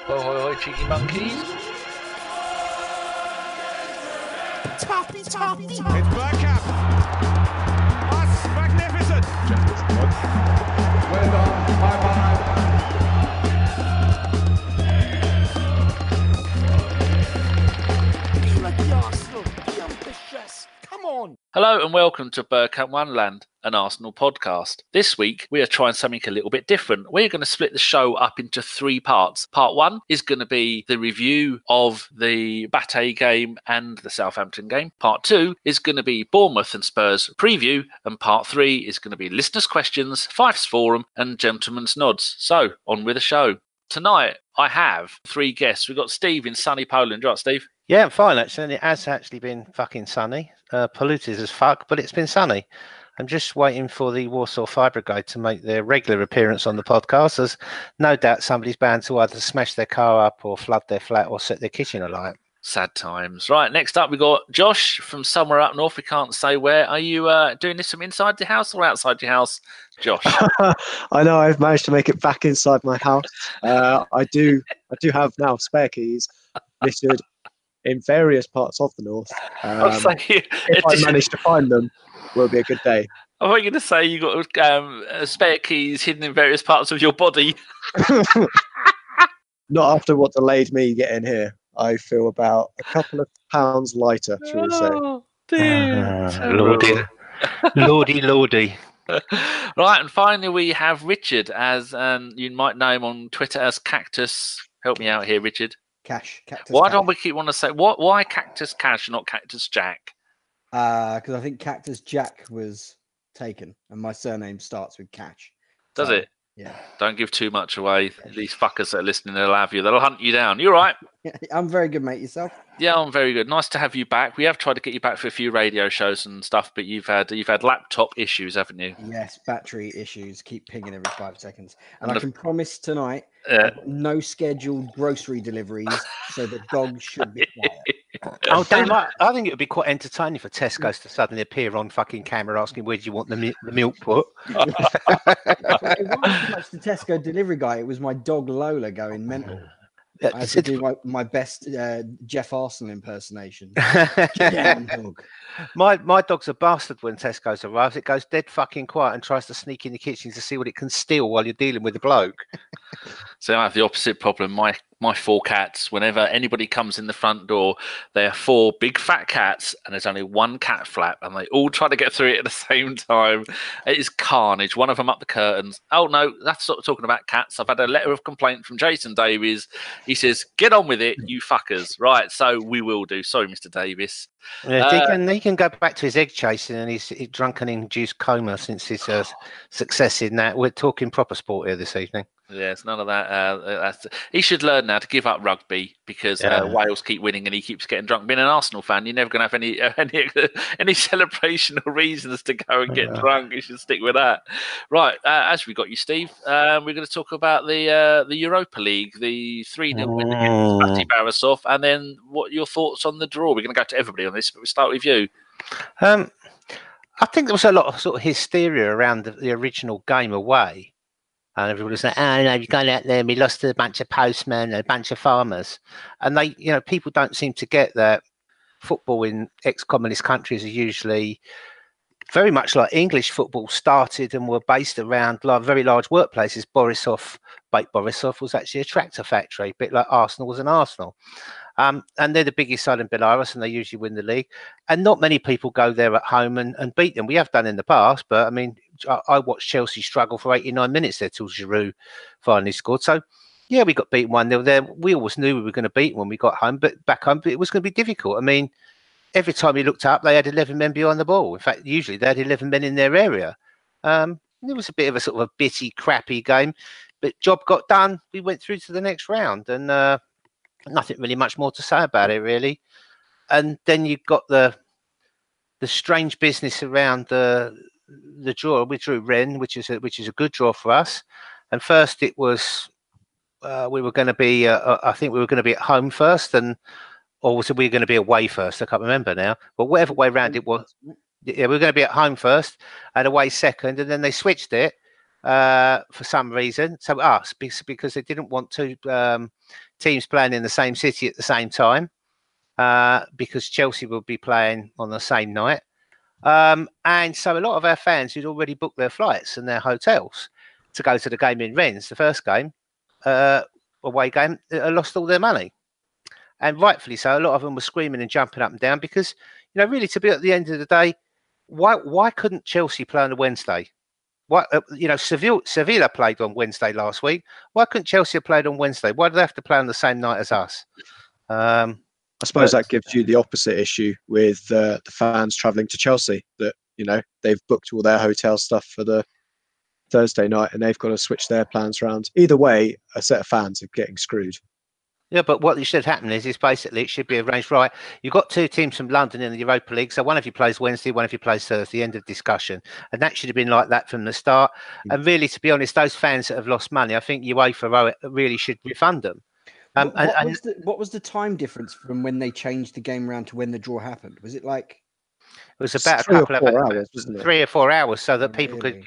Hoi, hoi, hoi, cheeky monkeys. Toppy. It's Bergkamp. That's magnificent. Well done. Bye-bye. Be like the Arsenal. Be ambitious. Come on. Hello and welcome to Bergkamp Wonderland, an Arsenal podcast. This week we are trying something a little bit different. We're going to split the show up into three parts. Part one is going to be the review of the Bate game and the Southampton game. Part two is going to be Bournemouth and Spurs preview. And part three is going to be listeners' questions, Fyffes forum and gentlemen's nods. So, on with the show. Tonight I have three guests. We've got Steve in sunny Poland. Right, Steve? Yeah, I'm fine actually. It has actually been fucking sunny. Polluted as fuck, but it's been sunny. I'm just waiting for the Warsaw Fire Brigade to make their regular appearance on the podcast. There's no doubt somebody's bound to either smash their car up or flood their flat or set their kitchen alight. Sad times. Right, next up we've got Josh from somewhere up north. We can't say where. Are you doing this from inside the house or outside your house, Josh? I know I've managed to make it back inside my house. I do have now spare keys listed in various parts of the north. If I manage to find them, will be a good day. I was going to say you got spare keys hidden in various parts of your body. Not after what delayed me getting here. I feel about a couple of pounds lighter, shall we say. Oh, dear. Lordy. Right, and finally we have Richard, as you might know him on Twitter as Cactus. Help me out here, Richard. Cactus. Why don't we keep want to say why Cactus Cash, not Cactus Jack? Because I think Cactus Jack was taken, and my surname starts with Cash. Does So, it? Yeah. Don't give too much away. These fuckers that are listening, they'll have you. They'll hunt you down. You're right. I'm very good, mate. Yourself? Yeah, I'm very good. Nice to have you back. We have tried to get you back for a few radio shows and stuff, but you've had laptop issues, haven't you? Yes, battery issues keep pinging every 5 seconds. And And I can promise tonight, no scheduled grocery deliveries, so the dog should be quiet. Oh, damn, I think it would be quite entertaining for Tesco's to suddenly appear on fucking camera asking where do you want the milk put. It wasn't so much the Tesco delivery guy, it was my dog Lola going mental. I had to do my best Jeff Arsenal impersonation. Dog. My dog's a bastard when Tesco's arrives. It goes dead fucking quiet and tries to sneak in the kitchen to see what it can steal while you're dealing with the bloke. So I have the opposite problem. My four cats, whenever anybody comes in the front door, they are four big fat cats and there's only one cat flap and they all try to get through it at the same time. It is carnage. One of them up the curtains. Oh, no, that's sort of talking about cats. I've had a letter of complaint from Jason Davies. He says, get on with it, you fuckers. Right, so we will do. Sorry, Mr. Davis. Yeah, he can go back to his egg chasing and his drunken induced coma since his success in that. We're talking proper sport here this evening. Yes, none of that. He should learn now to give up rugby because Wales keep winning and he keeps getting drunk. Being an Arsenal fan, you're never going to have any celebration or reasons to go and get drunk. You should stick with that. Right, as we got you, Steve, we're going to talk about the Europa League, the 3-0 win against Bate Borisov, and then what your thoughts on the draw. We're going to go to everybody on this, but we'll start with you. I think there was a lot of sort of hysteria around the original game away. And everybody was like, oh, no, you've gone out there and we lost to a bunch of postmen and a bunch of farmers. And they, people don't seem to get that football in ex-communist countries are usually very much like English football started and were based around very large workplaces. Bate Borisov was actually a tractor factory, a bit like Arsenal was an Arsenal. And they're the biggest side in Belarus and they usually win the league. And not many people go there at home and beat them. We have done in the past, but I mean, I watched Chelsea struggle for 89 minutes there till Giroud finally scored. So, yeah, we got beaten 1-0 there. We always knew we were going to beat them when we got home, but back home, it was going to be difficult. I mean, every time you looked up, they had 11 men behind the ball. In fact, usually they had 11 men in their area. It was a bit of a sort of a bitty, crappy game, but job got done. We went through to the next round and nothing really much more to say about it, really. And then you've got the strange business around the draw. We drew Rennes, which is a good draw for us. And first it was we were going to be I think we were going to be at home first, or was we going to be away first? I can't remember now. But whatever way round it was, yeah, we were going to be at home first and away second, and then they switched it. for some reason. So us, because they didn't want two teams playing in the same city at the same time, because Chelsea will be playing on the same night. And so a lot of our fans who'd already booked their flights and their hotels to go to the game in Rennes, the first game, away game, lost all their money. And rightfully so. A lot of them were screaming and jumping up and down because, really, to be at the end of the day, why couldn't Chelsea play on a Wednesday? Why, Sevilla played on Wednesday last week. Why couldn't Chelsea have played on Wednesday? Why do they have to play on the same night as us? I suppose that gives you the opposite issue with the fans travelling to Chelsea, that, they've booked all their hotel stuff for the Thursday night and they've got to switch their plans around. Either way, a set of fans are getting screwed. Yeah, but what should happen is basically it should be arranged right. You've got two teams from London in the Europa League, so one of you plays Wednesday, one of you plays Thursday. End of discussion. And that should have been like that from the start. And really, to be honest, those fans that have lost money, I think UEFA really should refund them. What was the time difference from when they changed the game around to when the draw happened? Was it like? It was about a couple of hours, wasn't it? 3 or 4 hours, so that people could,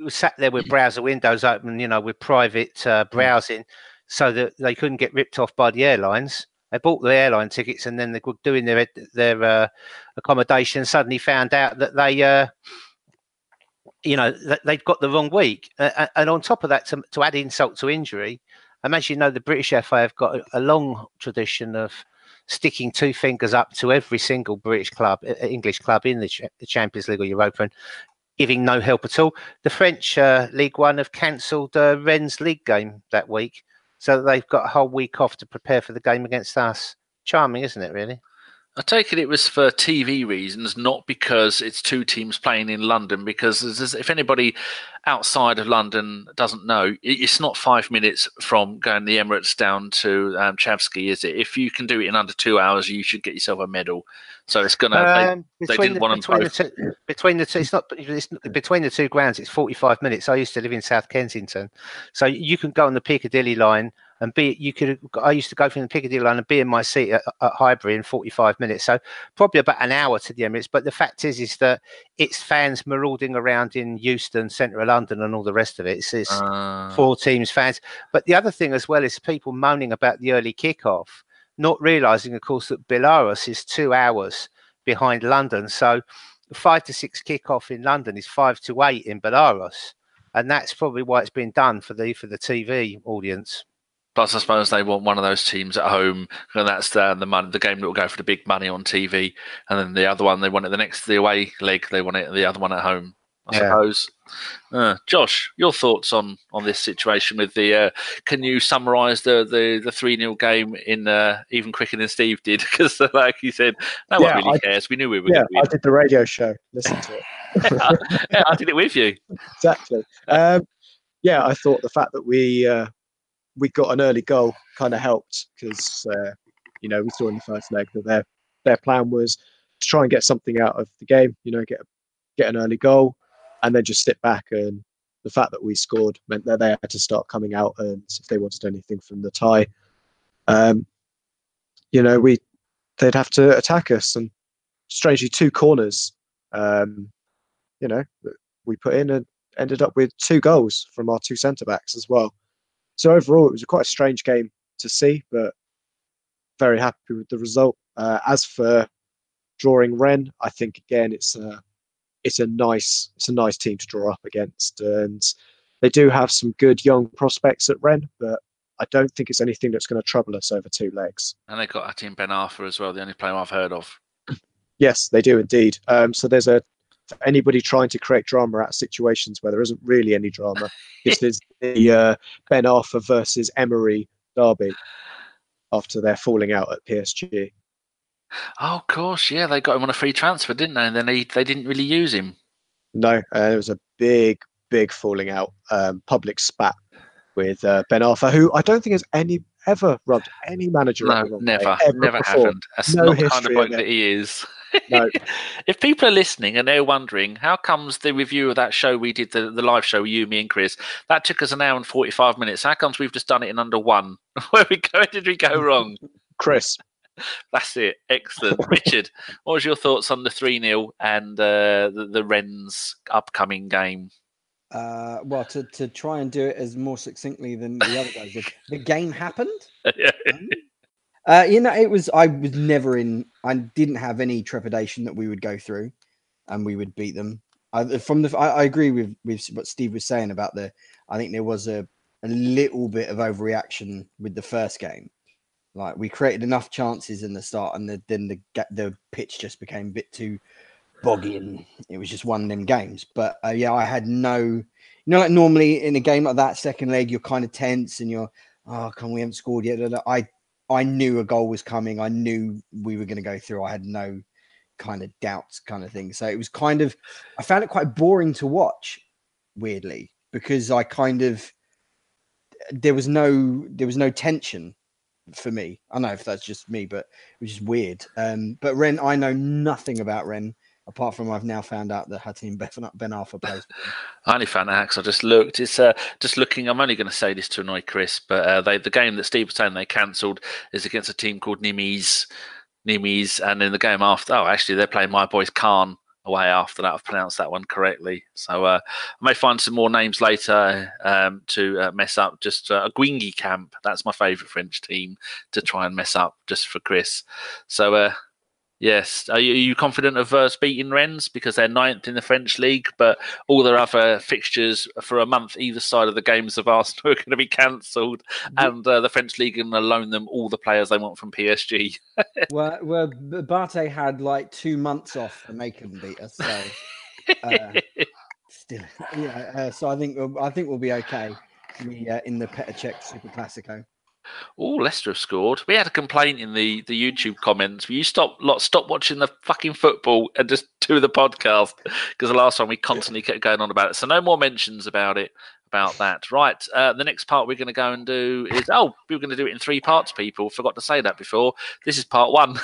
sat there with browser windows open, with private browsing. So that they couldn't get ripped off by the airlines. They bought the airline tickets and then they were doing their accommodation. Suddenly found out that they, they'd got the wrong week. And on top of that, to add insult to injury, as you know, the British FA have got a long tradition of sticking two fingers up to every single British club, English club in the Champions League or Europa, and giving no help at all. The French League One have cancelled Rennes League game that week. So they've got a whole week off to prepare for the game against us. Charming, isn't it, really? I take it was for TV reasons, not because it's two teams playing in London, because if anybody outside of London doesn't know, it's not 5 minutes from going the Emirates down to Chavsky, is it? If you can do it in under 2 hours, you should get yourself a medal. So it's going to. They didn't want them both. Between the two, it's between the two grounds. It's 45 minutes. I used to live in South Kensington, so you can go on the Piccadilly line and I used to go from the Piccadilly line and be in my seat at Highbury in 45 minutes. So probably about an hour to the Emirates. But the fact is that it's fans marauding around in Euston, central London, and all the rest of it. It's 4 teams fans. But the other thing as well is people moaning about the early kickoff, not realising, of course, that Belarus is 2 hours behind London. So 5 to 6 kickoff in London is 5 to 8 in Belarus. And that's probably why it's been done for the TV audience. Plus, I suppose they want one of those teams at home, and that's the game that will go for the big money on TV. And then the other one, they want it the away leg, they want it the other one at home, I suppose. Josh, your thoughts on this situation with the? Can you summarise the 3-0 game in even quicker than Steve did? Because, like you said, no one really cares. We knew we were going to win. I did the radio show. Listen to it. I did it with you. Exactly. I thought the fact that we got an early goal kind of helped because, we saw in the first leg that their plan was to try and get something out of the game, get an early goal and then just sit back. And the fact that we scored meant that they had to start coming out, and if they wanted anything from the tie, they'd have to attack us. And strangely, 2 corners, we put in and ended up with 2 goals from our 2 centre-backs as well. So overall, it was quite a strange game to see, but very happy with the result. As for drawing Rennes, I think again it's a nice team to draw up against, and they do have some good young prospects at Rennes, but I don't think it's anything that's going to trouble us over 2 legs. And they got Atim Ben Arfa as well, the only player I've heard of. Yes, they do indeed. So there's for anybody trying to create drama out of situations where there isn't really any drama, this is the Ben Arfa versus Emery derby after their falling out at PSG. Oh, of course, yeah, they got him on a free transfer, didn't they? And then they didn't really use him. No, it was a big falling out, public spat with Ben Arfa, who I don't think has ever rubbed any manager up the wrong way, never happened. That's not the kind of bloke that he is. No. If people are listening and they're wondering, how comes the review of that show we did, the live show, you, me and Chris, that took us an hour and 45 minutes. How comes we've just done it in under 1? Where did we go wrong? Chris. That's it. Excellent. Richard, what was your thoughts on the 3-0 and the Rennes upcoming game? Well, to try and do it as more succinctly than the other guys did. The game happened. It was. I was never in. I didn't have any trepidation that we would go through, and we would beat them. I agree with what Steve was saying about I think there was a little bit of overreaction with the first game. Like we created enough chances in the start, and then the pitch just became a bit too boggy, and it was just one of them games. But I had no, like normally in a game like that, second leg, you're kind of tense and we haven't scored yet. I knew a goal was coming. I knew we were going to go through. I had no kind of doubts kind of thing. So it was I found it quite boring to watch, weirdly, because there was no tension for me. I don't know if that's just me, but it was just weird. But Ren, I know nothing about Ren. Apart from I've now found out that Hatim Ben Arfa plays. I only found out because I just looked. It's just looking. I'm only going to say this to annoy Chris, but the game that Steve was saying they cancelled is against a team called Nimes, and in the game after, actually they're playing my boys Khan away after that. I've pronounced that one correctly. So I may find some more names later to mess up. Just a Guingy Camp. That's my favourite French team to try and mess up just for Chris. So. Yes. Are you confident of beating Rennes because they're 9th in the French league, but all their other fixtures for a month either side of the games of Arsenal are going to be cancelled, and the French league are going to loan them all the players they want from PSG? well, Barté had like 2 months off to make them beat us. So still, so I think we'll be okay in the Petr Cech Super Classico. Oh, Leicester have scored. We had a complaint in the YouTube comments. Will you stop watching the fucking football and just do the podcast? Because the last time we constantly kept going on about it. So no more mentions about that. Right. The next part we're going to go and do is, we were going to do it in 3 parts, people. Forgot to say that before. This is part 1.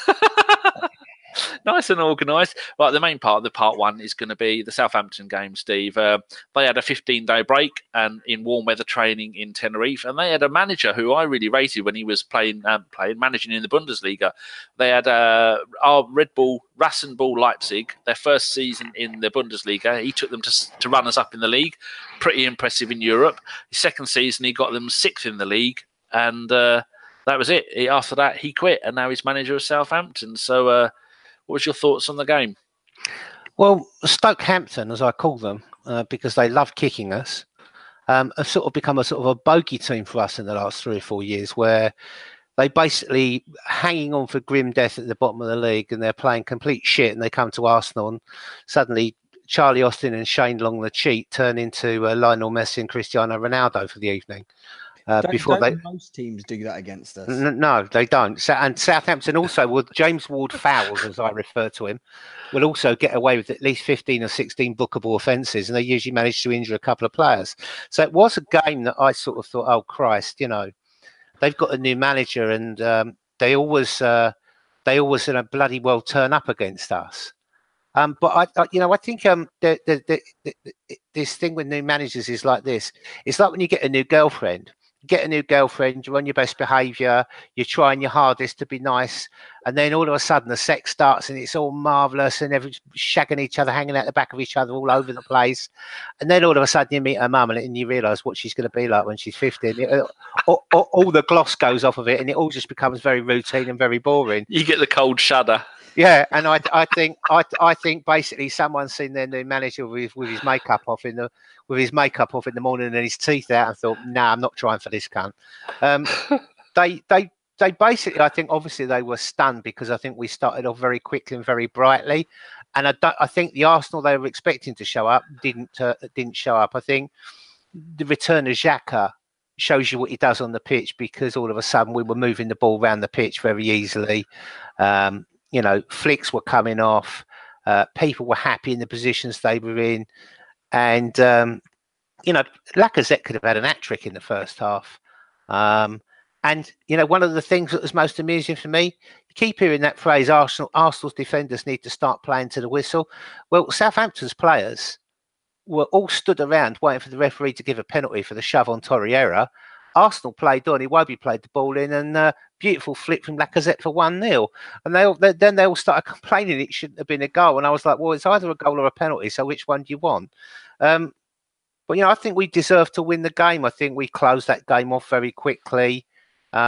Nice and organised. Right, the main part of the part 1 is going to be the Southampton game, Steve. They had a 15-day break and in warm weather training in Tenerife, and they had a manager who I really rated when he was managing in the Bundesliga. They had our Red Bull Rasenball Leipzig, their first season in the Bundesliga. He took them to runners up in the league. Pretty impressive in Europe. His second season, he got them 6th in the league, and that was it. After that, he quit, and now he's manager of Southampton. So, what was your thoughts on the game? Well, Stokehampton, as I call them, because they love kicking us, have sort of become a sort of a bogey team for us in the last 3 or 4 years, where they basically hanging on for grim death at the bottom of the league, and they're playing complete shit, and they come to Arsenal, and suddenly Charlie Austin and Shane Long the cheat turn into Lionel Messi and Cristiano Ronaldo for the evening. Don't most teams do that against us? No, they don't. And Southampton also, with James Ward-Fowles, as I refer to him, will also get away with at least 15 or 16 bookable offences, and they usually manage to injure a couple of players. So it was a game that I sort of thought, oh Christ, they've got a new manager, and they always bloody well turn up against us. But I think this thing with new managers is like this. It's like when you get a new girlfriend. You're on your best behaviour, you're trying your hardest to be nice, and then all of a sudden the sex starts and it's all marvellous and everyone's shagging each other, hanging out the back of each other all over the place, and then all of a sudden you meet her mum and you realise what she's going to be like when she's 50. All the gloss goes off of it and it all just becomes very routine and very boring. You get the cold shudder. Yeah, and I think basically someone's seen their new manager with his makeup off in the morning and his teeth out and thought, nah, I'm not trying for this cunt. They basically, I think, obviously they were stunned because I think we started off very quickly and very brightly, and I think the Arsenal they were expecting to show up didn't show up. I think the return of Xhaka shows you what he does on the pitch, because all of a sudden we were moving the ball around the pitch very easily. Flicks were coming off. People were happy in the positions they were in. And, Lacazette could have had an hat-trick in the first half. One of the things that was most amusing for me, you keep hearing that phrase, Arsenal's defenders need to start playing to the whistle. Well, Southampton's players were all stood around waiting for the referee to give a penalty for the shove on Torreira. Arsenal played on. Iwobi played the ball in, and beautiful flick from Lacazette for 1-0. And they all started complaining it shouldn't have been a goal. And I was like, well, it's either a goal or a penalty. So which one do you want? But I think we deserved to win the game. I think we closed that game off very quickly.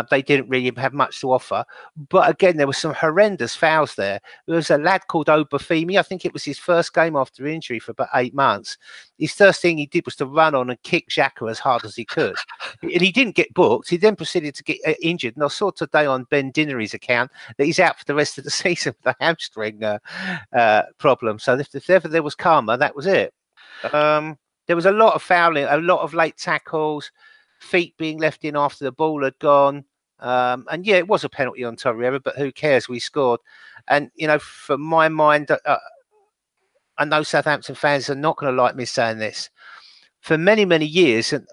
They didn't really have much to offer. But again, there were some horrendous fouls there. There was a lad called Obafemi. I think it was his first game after injury for about 8 months. His first thing he did was to run on and kick Xhaka as hard as he could. And he didn't get booked. He then proceeded to get injured. And I saw today on Ben Dinnery's account that he's out for the rest of the season with a hamstring problem. So if ever there was karma, that was it. There was a lot of fouling, a lot of late tackles, feet being left in after the ball had gone. And yeah, it was a penalty on Torreira, but who cares? We scored. And, from my mind, I know Southampton fans are not going to like me saying this. For many, many years, and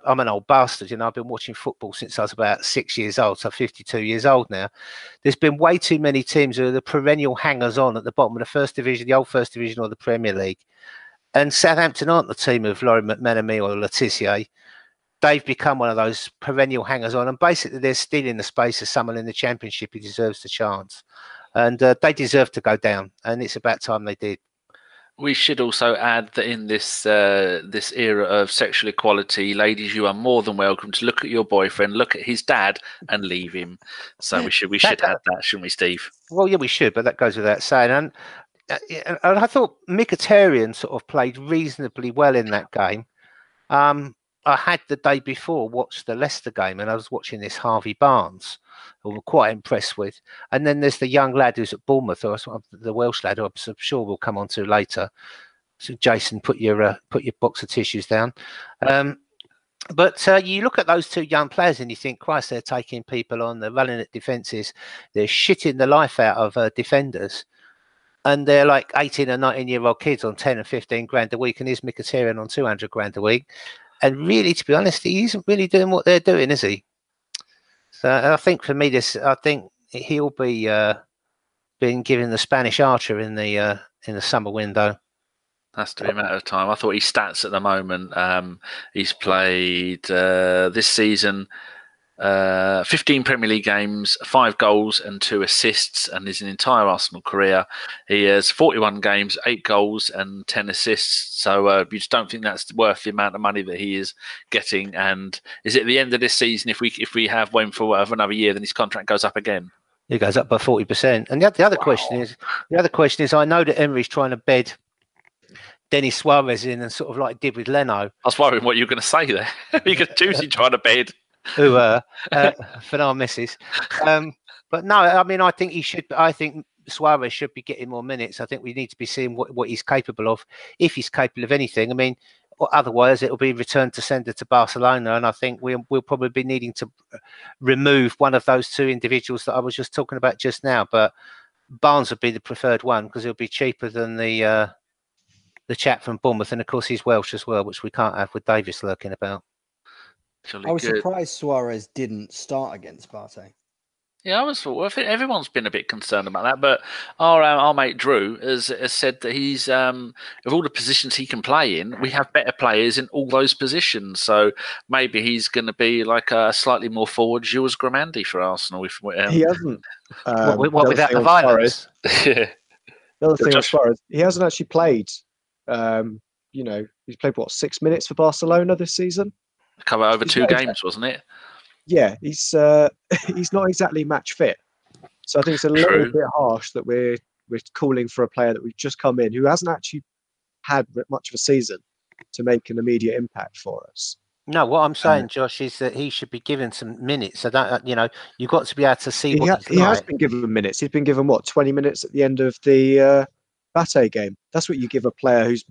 I'm an old bastard, I've been watching football since I was about 6 years old, so 52 years old now. There's been way too many teams who are the perennial hangers-on at the bottom of the First Division, the old First Division or the Premier League. And Southampton aren't the team of Laurie McMenemy or Letitia. They've become one of those perennial hangers-on, and basically they're stealing the space of someone in the Championship who deserves the chance. And they deserve to go down, and it's about time they did. We should also add that in this this era of sexual equality, ladies, you are more than welcome to look at your boyfriend, look at his dad, and leave him. So we should add that, shouldn't we, Steve? Well, yeah, we should, but that goes without saying. And I thought Mkhitaryan sort of played reasonably well in that game. I had the day before watched the Leicester game, and I was watching this Harvey Barnes, who I'm quite impressed with. And then there's the young lad who's at Bournemouth, the Welsh lad, who I'm sure we'll come on to later. So Jason, put your box of tissues down. But you look at those two young players and you think, Christ, they're taking people on, they're running at defences, they're shitting the life out of defenders. And they're like 18 and 19-year-old kids on 10 and 15 grand a week, and here's Mkhitaryan on 200 grand a week. And really, to be honest, he isn't really doing what they're doing, is he? So I think for me, I think he'll be being given the Spanish Archer in the summer window. That's to be a matter of time. I thought his stats at the moment, he's played this season 15 Premier League games, 5 goals and 2 assists, and his entire Arsenal career, he has 41 games, 8 goals and 10 assists. So you just don't think that's worth the amount of money that he is getting. And is it the end of this season, if we have one for another year, then his contract goes up again? It goes up by 40%. And the other question is, I know that Emery's trying to bed Denis Suarez in and sort of like did with Leno. I was worrying what you were going to say there. You could choose trying to bed. Who for our misses. But no, I mean, I think Suarez should be getting more minutes. I think we need to be seeing what he's capable of, if he's capable of anything. I mean, otherwise it'll be returned to sender to Barcelona, and I think we'll probably be needing to remove one of those two individuals that I was just talking about just now. But Barnes would be the preferred one because he'll be cheaper than the chap from Bournemouth, and of course he's Welsh as well, which we can't have with Davis lurking about. I was surprised Suarez didn't start against Barca. Yeah, I think everyone's been a bit concerned about that, but our mate Drew has said that he's of all the positions he can play in, we have better players in all those positions. So maybe he's going to be like a slightly more forward Jules Grimandi for Arsenal. He hasn't. What without the violence? The other thing on Suarez, he hasn't actually played. He's played 6 minutes for Barcelona this season. Cover over 2 games, wasn't it? Yeah, he's not exactly match fit. So I think it's a little bit harsh that we're calling for a player that we've just come in who hasn't actually had much of a season to make an immediate impact for us. No, what I'm saying, Josh, is that he should be given some minutes. You've got to be able to see what he has been given minutes. He's been given 20 minutes at the end of the Bate game. That's what you give a player who's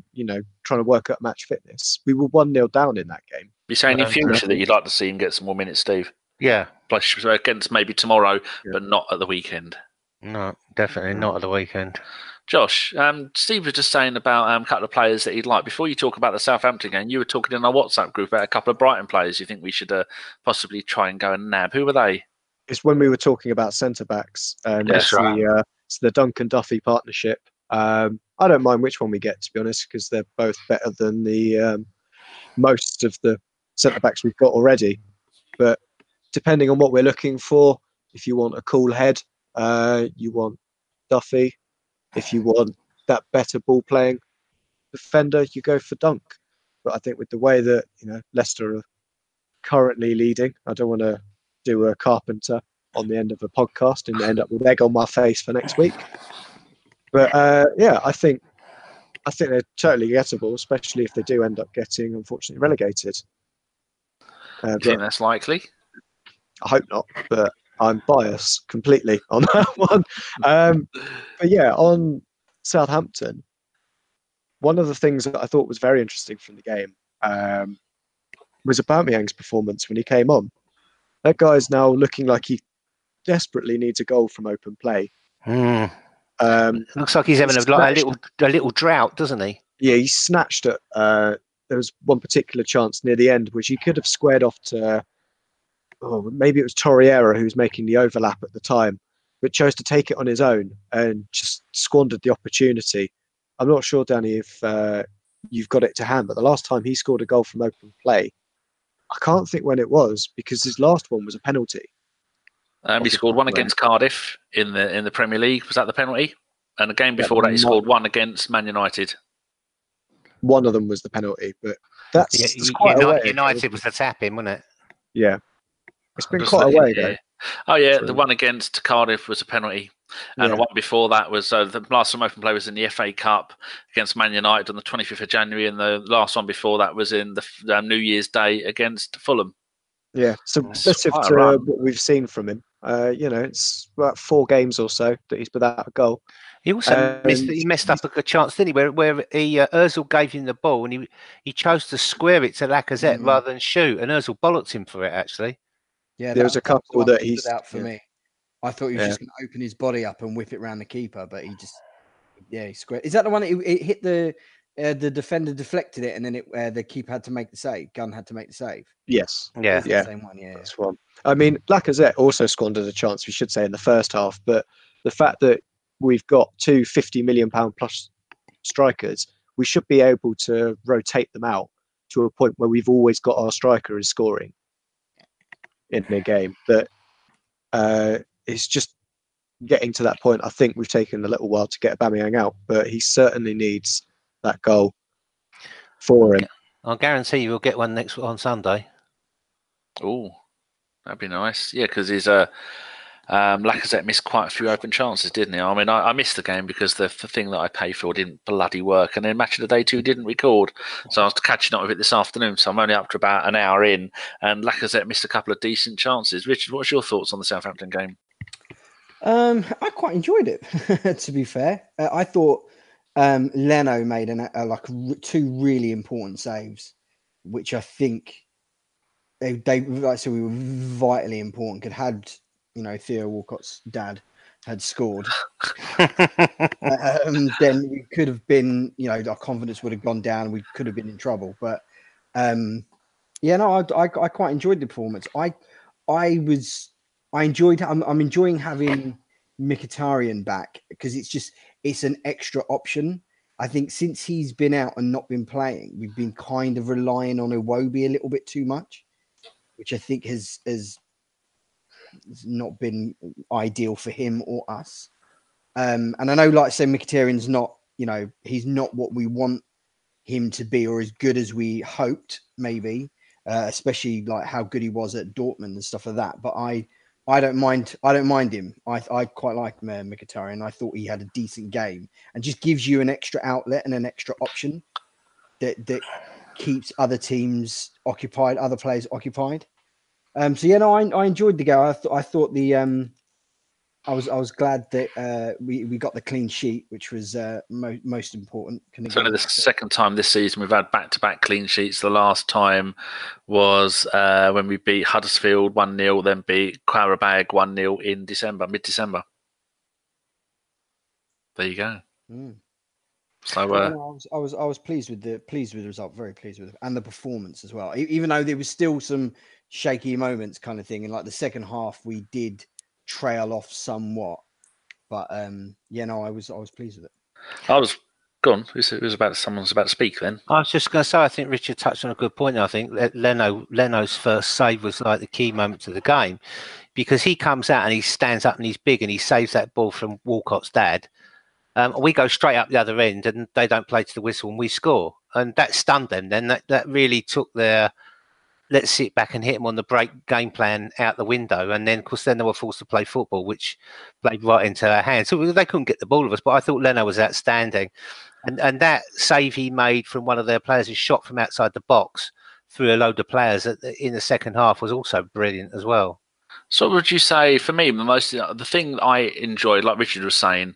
trying to work up match fitness. We were 1-0 down in that game. You're saying in future that you'd like to see him get some more minutes, Steve? Yeah. Against maybe tomorrow, but not at the weekend. No, definitely not at the weekend. Josh, Steve was just saying about a couple of players that he'd like. Before you talk about the Southampton game, you were talking in our WhatsApp group about a couple of Brighton players you think we should possibly try and go and nab. Who were they? It's when we were talking about centre-backs. That's right. It's the Duncan-Duffy partnership. I don't mind which one we get, to be honest, because they're both better than the most of the centre-backs we've got already. But depending on what we're looking for, if you want a cool head, you want Duffy. If you want that better ball-playing defender, you go for Dunk. but I think with the way that Leicester are currently leading, I don't want to do a carpenter on the end of a podcast and end up with egg on my face for next week. But I think they're totally gettable, especially if they do end up getting, unfortunately, relegated. You think that's likely? I hope not, but I'm biased completely on that one. But yeah, on Southampton, one of the things that I thought was very interesting from the game was Aubameyang's performance when he came on. That guy's now looking like he desperately needs a goal from open play. Looks like he's having a little drought, doesn't he? Yeah, he snatched at. There was one particular chance near the end which he could have squared off to. Maybe it was Torreira who was making the overlap at the time, but chose to take it on his own and just squandered the opportunity. I'm not sure, Danny, if you've got it to hand, but the last time he scored a goal from open play, I can't think when it was, because his last one was a penalty. He scored one against Cardiff in the Premier League. Was that the penalty? And the game before that, he scored one against Man United. One of them was the penalty, but that's quite a way. United was the tap-in, wasn't it? Yeah. It's been quite a way, though. Oh, yeah. The one against Cardiff was a penalty. And the one before that was the last time open play was in the FA Cup against Man United on the 25th of January. And the last one before that was in the New Year's Day against Fulham. Yeah. So relative to what we've seen from him, it's about 4 games or so that he's without a goal. He also messed up a good chance, didn't he? Where Ozil gave him the ball and he chose to square it to Lacazette rather than shoot, and Ozil bollocked him for it. Actually, yeah, there was a couple that he stood out for me. I thought he was just going to open his body up and whip it around the keeper, but he squared. Is that the one that it hit the defender, deflected it, and then the keeper had to make the save? Gunn had to make the save. Yes, yeah, the same one. Yeah, that's one. I mean, Lacazette also squandered a chance, we should say, in the first half, but the fact that we've got 2 £50 million plus strikers, we should be able to rotate them out to a point where we've always got our striker is scoring in a game. But it's just getting to that point. I think we've taken a little while to get Aubameyang out, but he certainly needs that goal for him. I'll guarantee you we'll get one next on Sunday. Oh, that'd be nice. Yeah, because he's Lacazette missed quite a few open chances, didn't he? I mean, I missed the game because the thing that I paid for didn't bloody work, and then Match of the Day 2 didn't record, so I was catching up with it this afternoon. So I'm only up to about an hour in, and Lacazette missed a couple of decent chances. Richard, what's your thoughts on the Southampton game? I quite enjoyed it. To be fair, I thought Leno made 2 really important saves, which I think they like I said, we were vitally important. Theo Walcott's dad had scored, then we could have been, our confidence would have gone down. We could have been in trouble. But I quite enjoyed the performance. I'm enjoying having Mkhitaryan back because it's an extra option. I think since he's been out and not been playing, we've been kind of relying on Iwobi a little bit too much, which I think has not been ideal for him or us. And I know, like I say, Mkhitaryan's not, he's not what we want him to be or as good as we hoped, maybe, especially like how good he was at Dortmund and stuff like that. But I don't mind him. I quite like Mkhitaryan. I thought he had a decent game and just gives you an extra outlet and an extra option that keeps other teams occupied, other players occupied. I enjoyed the game. I thought I was glad that we got the clean sheet, which was most important. It's only the second time this season we've had back-to-back clean sheets. The last time was when we beat Huddersfield 1-0, then beat Qarabag 1-0 in mid-December. There you go. So I was pleased with the result, very pleased with it, and the performance as well. Even though there was still some shaky moments, kind of thing, and like the second half, we did trail off somewhat, but I was pleased with it. I was gone. Someone's about to speak. Then I was just going to say, I think Richard touched on a good point. I think that Leno's first save was like the key moment of the game, because he comes out and he stands up and he's big and he saves that ball from Walcott's dad. We go straight up the other end, and they don't play to the whistle, and we score, and that stunned them. Then that really took their let's sit back and hit them on the break game plan out the window, and then of course then they were forced to play football, which played right into our hands. So they couldn't get the ball of us, but I thought Leno was outstanding, and that save he made from one of their players, his shot from outside the box through a load of players in the second half was also brilliant as well. So what would you say, for me, the thing that I enjoyed, like Richard was saying,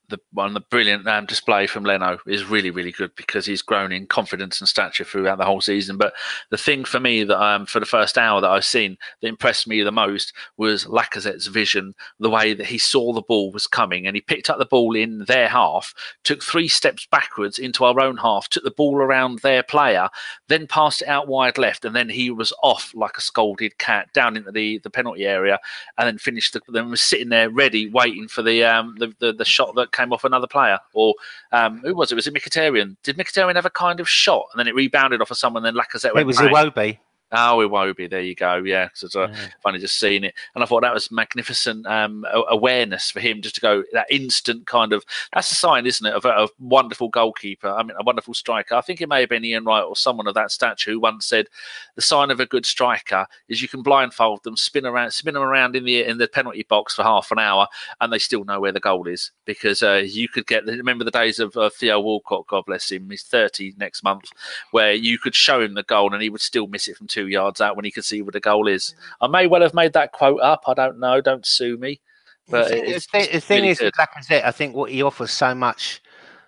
the brilliant display from Leno is really, really good because he's grown in confidence and stature throughout the whole season. But the thing for me that for the first hour that I've seen that impressed me the most was Lacazette's vision, the way that he saw the ball was coming and he picked up the ball in their half, took 3 steps backwards into our own half, took the ball around their player, then passed it out wide left, and then he was off like a scolded cat down into the penalty area, and then finished. Then was sitting there ready, waiting for the shot that came off another player. Or who was it? Was it Mkhitaryan? Did Mkhitaryan have a kind of shot, and then it rebounded off of someone? Then Lacazette went. It was Iwobi. Oh, Iwobi, there you go. Yeah, because I've only just seen it. And I thought that was magnificent awareness for him just to go that instant kind of, that's a sign, isn't it, of a wonderful goalkeeper. I mean, a wonderful striker. I think it may have been Ian Wright or someone of that stature who once said the sign of a good striker is you can blindfold them, spin them around in the penalty box for half an hour, and they still know where the goal is. Because you could remember the days of Theo Walcott, God bless him, he's 30 next month, where you could show him the goal and he would still miss it from 2 yards out when he could see where the goal is. I may well have made that quote up. I don't know. Don't sue me. But the thing is, with Lacazette, I think what he offers so much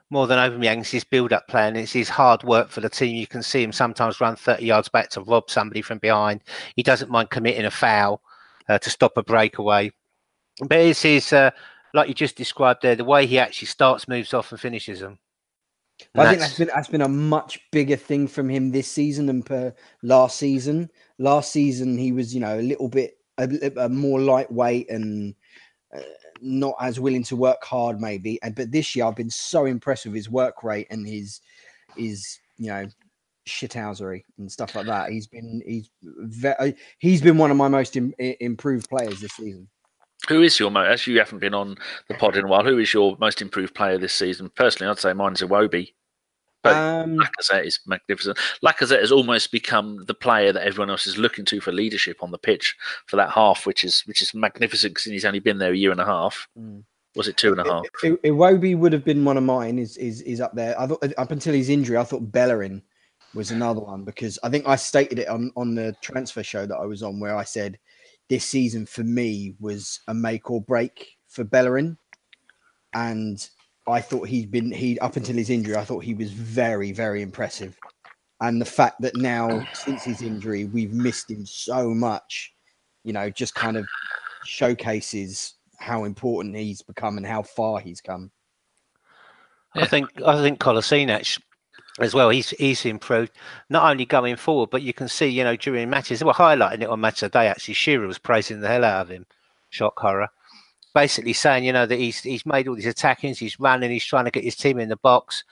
more than Aubameyang is his build-up plan. It's his hard work for the team. You can see him sometimes run 30 yards back to rob somebody from behind. He doesn't mind committing a foul to stop a breakaway. But it's his, like you just described there, the way he actually starts, moves off, and finishes them. I think that's been a much bigger thing from him this season than per last season. Last season he was, a little bit more lightweight and not as willing to work hard, maybe. But this year I've been so impressed with his work rate and his shithousery and stuff like that. He's been one of my most improved players this season. Who is your most, as you haven't been on the pod in a while, who is your most improved player this season? Personally, I'd say mine's Iwobi. But Lacazette is magnificent. Lacazette has almost become the player that everyone else is looking to for leadership on the pitch for that half, which is magnificent because he's only been there a year and a half. Was it 2.5? Iwobi would have been one of mine. Is up there. I thought up until his injury, I thought Bellerin was another one because I think I stated it on the transfer show that I was on where I said this season for me was a make or break for Bellerin, and I thought he up until his injury, I thought he was very, very impressive. And the fact that now since his injury we've missed him so much, just kind of showcases how important he's become and how far he's come. Yeah. I think Kolasinac as well, he's improved, not only going forward, but you can see, during matches, they were highlighting it on Match of the Day, actually. Shearer was praising the hell out of him, shock horror, basically saying, that he's made all these attackings, he's running, he's trying to get his team in the box,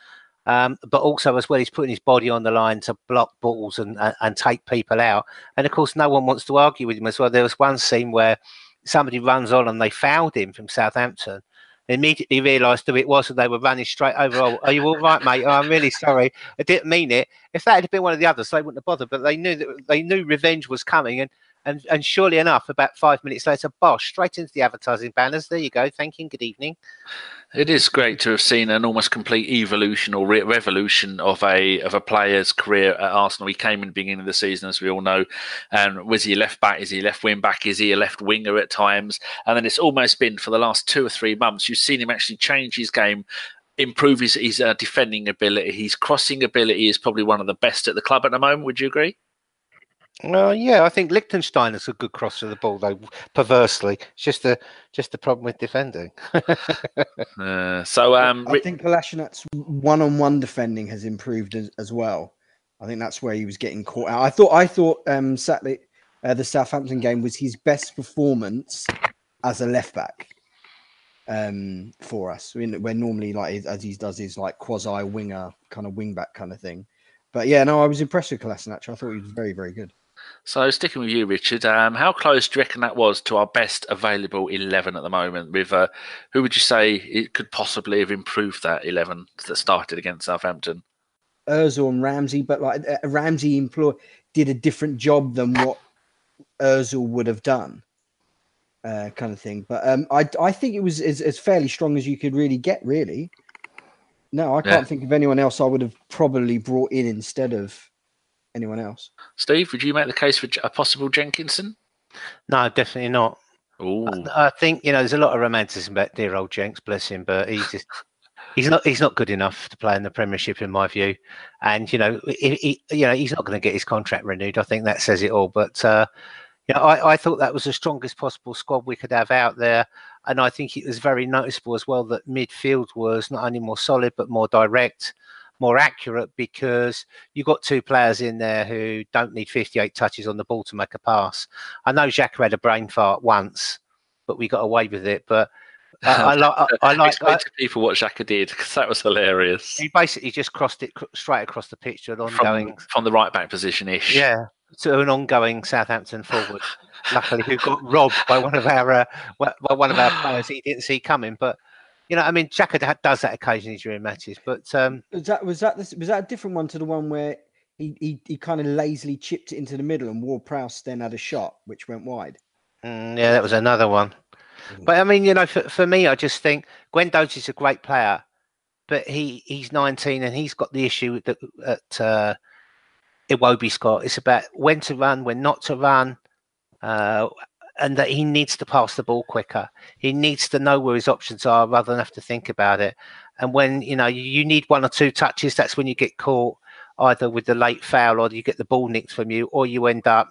but also as well, he's putting his body on the line to block balls and take people out. And of course, no one wants to argue with him as well. There was one scene where somebody runs on and they fouled him from Southampton. Immediately realised who it was, and they were running straight over. Oh, are you all right, mate? Oh, I'm really sorry. I didn't mean it. If that had been one of the others, they wouldn't have bothered. But they knew revenge was coming, and surely enough, about 5 minutes later, bosh, straight into the advertising banners. There you go. Thank you. Good evening. It is great to have seen an almost complete evolution or revolution of a player's career at Arsenal. He came in the beginning of the season, as we all know, and was he a left back? Is he a left wing back? Is he a left winger at times? And then it's almost been for the last 2 or 3 months, you've seen him actually change his game, improve his defending ability. His crossing ability is probably one of the best at the club at the moment. Would you agree? Yeah, I think Liechtenstein is a good crosser of the ball, though. Perversely, it's just the problem with defending. I think Kolasinac's one-on-one defending has improved as well. I think that's where he was getting caught out. I thought Saturday, the Southampton game was his best performance as a left back for us. Where normally, like as he does, is like quasi winger, kind of wing back kind of thing. But yeah, no, I was impressed with Kolasinac. I thought he was very, very good. So sticking with you, Richard, how close do you reckon that was to our best available 11 at the moment? With who would you say it could possibly have improved that 11 that started against Southampton? Ozil and Ramsey, but like Ramsey did a different job than what Ozil would have done, kind of thing. But I think it was as fairly strong as you could really get. Really, no, I can't think of anyone else I would have probably brought in instead of anyone else. Steve, would you make the case for a possible Jenkinson? No, definitely not. I think there's a lot of romanticism about dear old Jenks, bless him, but he's not good enough to play in the Premiership in my view, and he's not going to get his contract renewed. I think that says it all. But I thought that was the strongest possible squad we could have out there, and I think it was very noticeable as well that midfield was not only more solid but more direct, more accurate, because you've got two players in there who don't need 58 touches on the ball to make a pass. I know Xhaka had a brain fart once, but we got away with it. But I like explain to people what Xhaka did, because that was hilarious. He basically just crossed it straight across the pitch to an ongoing from the right back position ish. Yeah, to an ongoing Southampton forward. Luckily, who got robbed by one of our players he didn't see coming. But Xhaka does that occasionally during matches. But was that a different one to the one where he kind of lazily chipped it into the middle and Ward-Prowse then had a shot which went wide? Yeah, that was another one. But for me, I just think Guendouzi's a great player, but he's 19 and he's got the issue that Iwobi's got. It's about when to run, when not to run, and that he needs to pass the ball quicker. He needs to know where his options are rather than have to think about it. And when you need one or two touches, that's when you get caught either with the late foul or you get the ball nicked from you, or you end up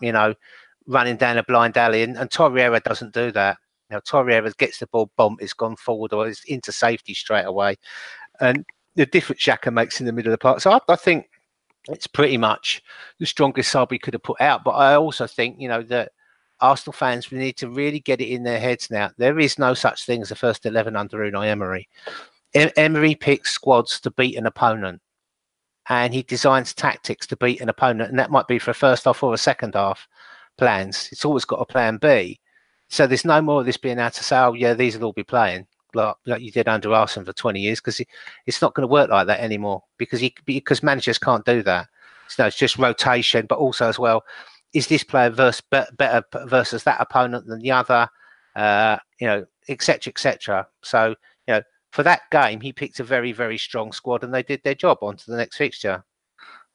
running down a blind alley. And Torreira doesn't do that. Torreira gets the ball bumped, it's gone forward or it's into safety straight away. And the difference Xhaka makes in the middle of the park. So I think it's pretty much the strongest side we could have put out. But I also think, that Arsenal fans, we need to really get it in their heads now. There is no such thing as the first 11 under Unai Emery. Emery picks squads to beat an opponent. And he designs tactics to beat an opponent. And that might be for a first half or a second half plans. It's always got a plan B. So there's no more of this being able to say, oh, yeah, these will all be playing like you did under Arsenal for 20 years, because it's not going to work like that anymore because managers can't do that. So it's just rotation, but also as well, is this player better versus that opponent than the other, et cetera, et cetera. So, for that game, he picked a very, very strong squad and they did their job. On to the next fixture.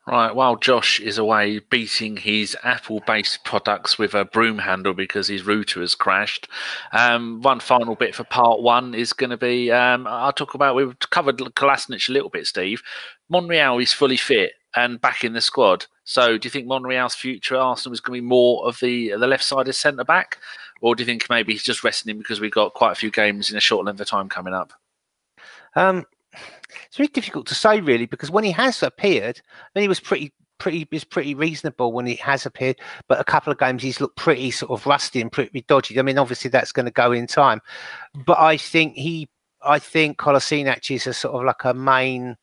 Right, while Josh is away beating his Apple-based products with a broom handle because his router has crashed, one final bit for part one is going to be, we've covered Kolasinac a little bit, Steve. Monreal is fully fit and back in the squad. So do you think Monreal's future at Arsenal is going to be more of the left-sided centre-back? Or do you think maybe he's just resting him because we've got quite a few games in a short length of time coming up? It's very difficult to say, really, because when he has appeared, then he was pretty reasonable when he has appeared. But a couple of games, he's looked pretty sort of rusty and pretty dodgy. Obviously that's going to go in time. But I think Kolasinac is a sort of like a main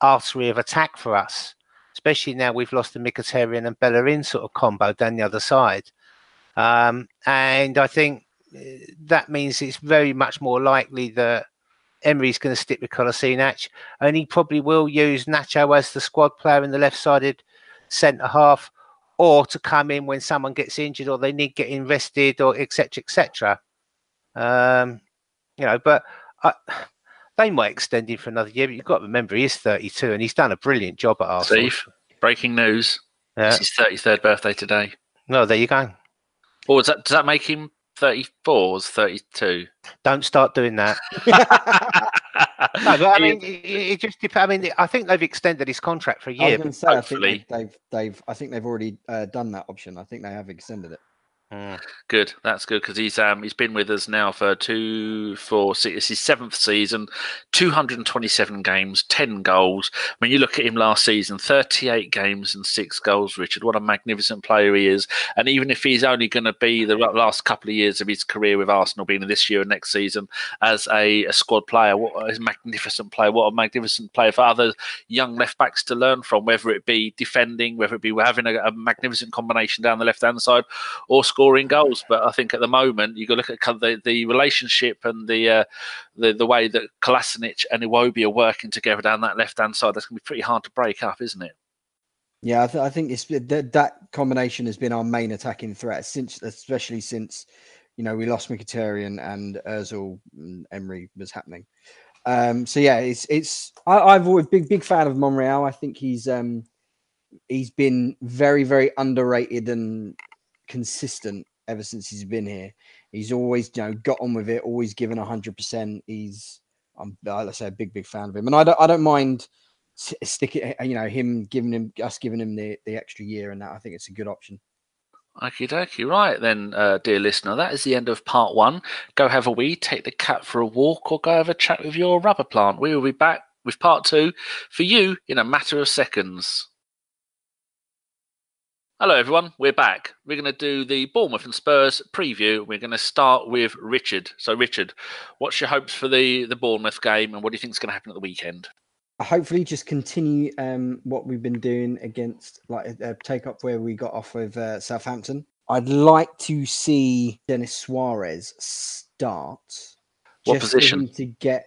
artery of attack for us, especially now we've lost the Mkhitaryan and Bellerin sort of combo down the other side. And I think that means it's very much more likely that Emery's going to stick with Kolasinac, and he probably will use Nacho as the squad player in the left-sided centre half, or to come in when someone gets injured or they need getting rested, or etc. etc. But they might extend him for another year. But you've got to remember he is 32 and he's done a brilliant job at Arsenal. Steve, breaking news: it's his 33rd birthday today. No, there you go. Or does that make him 34 or 32? Don't start doing that. No, but it just depends. I think they've extended his contract for a year. I was going to say, I think they've already done that option. I think they have extended it. Good. That's good because he's been with us now for 2, 4, 6. It's his 7th season, 227 games, 10 goals. When you look at him last season, 38 games and 6 goals. Richard, what a magnificent player he is. And even if he's only going to be the last couple of years of his career with Arsenal, being this year and next season as a squad player, what a magnificent player! What a magnificent player for other young left backs to learn from, whether it be defending, whether it be having a magnificent combination down the left hand side, or scoring goals. But I think at the moment you got to look at the relationship and the way that Kolasinac and Iwobi are working together down that left hand side. That's going to be pretty hard to break up, isn't it? Yeah, I think it's that combination has been our main attacking threat especially since we lost Mkhitaryan and Ozil and Emery was happening. So yeah, I've always big fan of Monreal. I think he's been very, very underrated and consistent ever since he's been here. He's always got on with it, always given 100%. I'm let's say a big fan of him, and I don't mind sticking him giving him the extra year, and that I think it's a good option. Okie dokie. Right then, dear listener, that is the end of part 1. Go have a wee, take the cat for a walk, or go have a chat with your rubber plant. We will be back with part 2 for you in a matter of seconds. Hello everyone, we're back. We're going to do the Bournemouth and Spurs preview. We're going to start with Richard. So Richard, what's your hopes for the Bournemouth game, and what do you think is going to happen at the weekend? Hopefully just continue what we've been doing against, take up where we got off with Southampton. I'd like to see Denis Suarez start. What position? To get,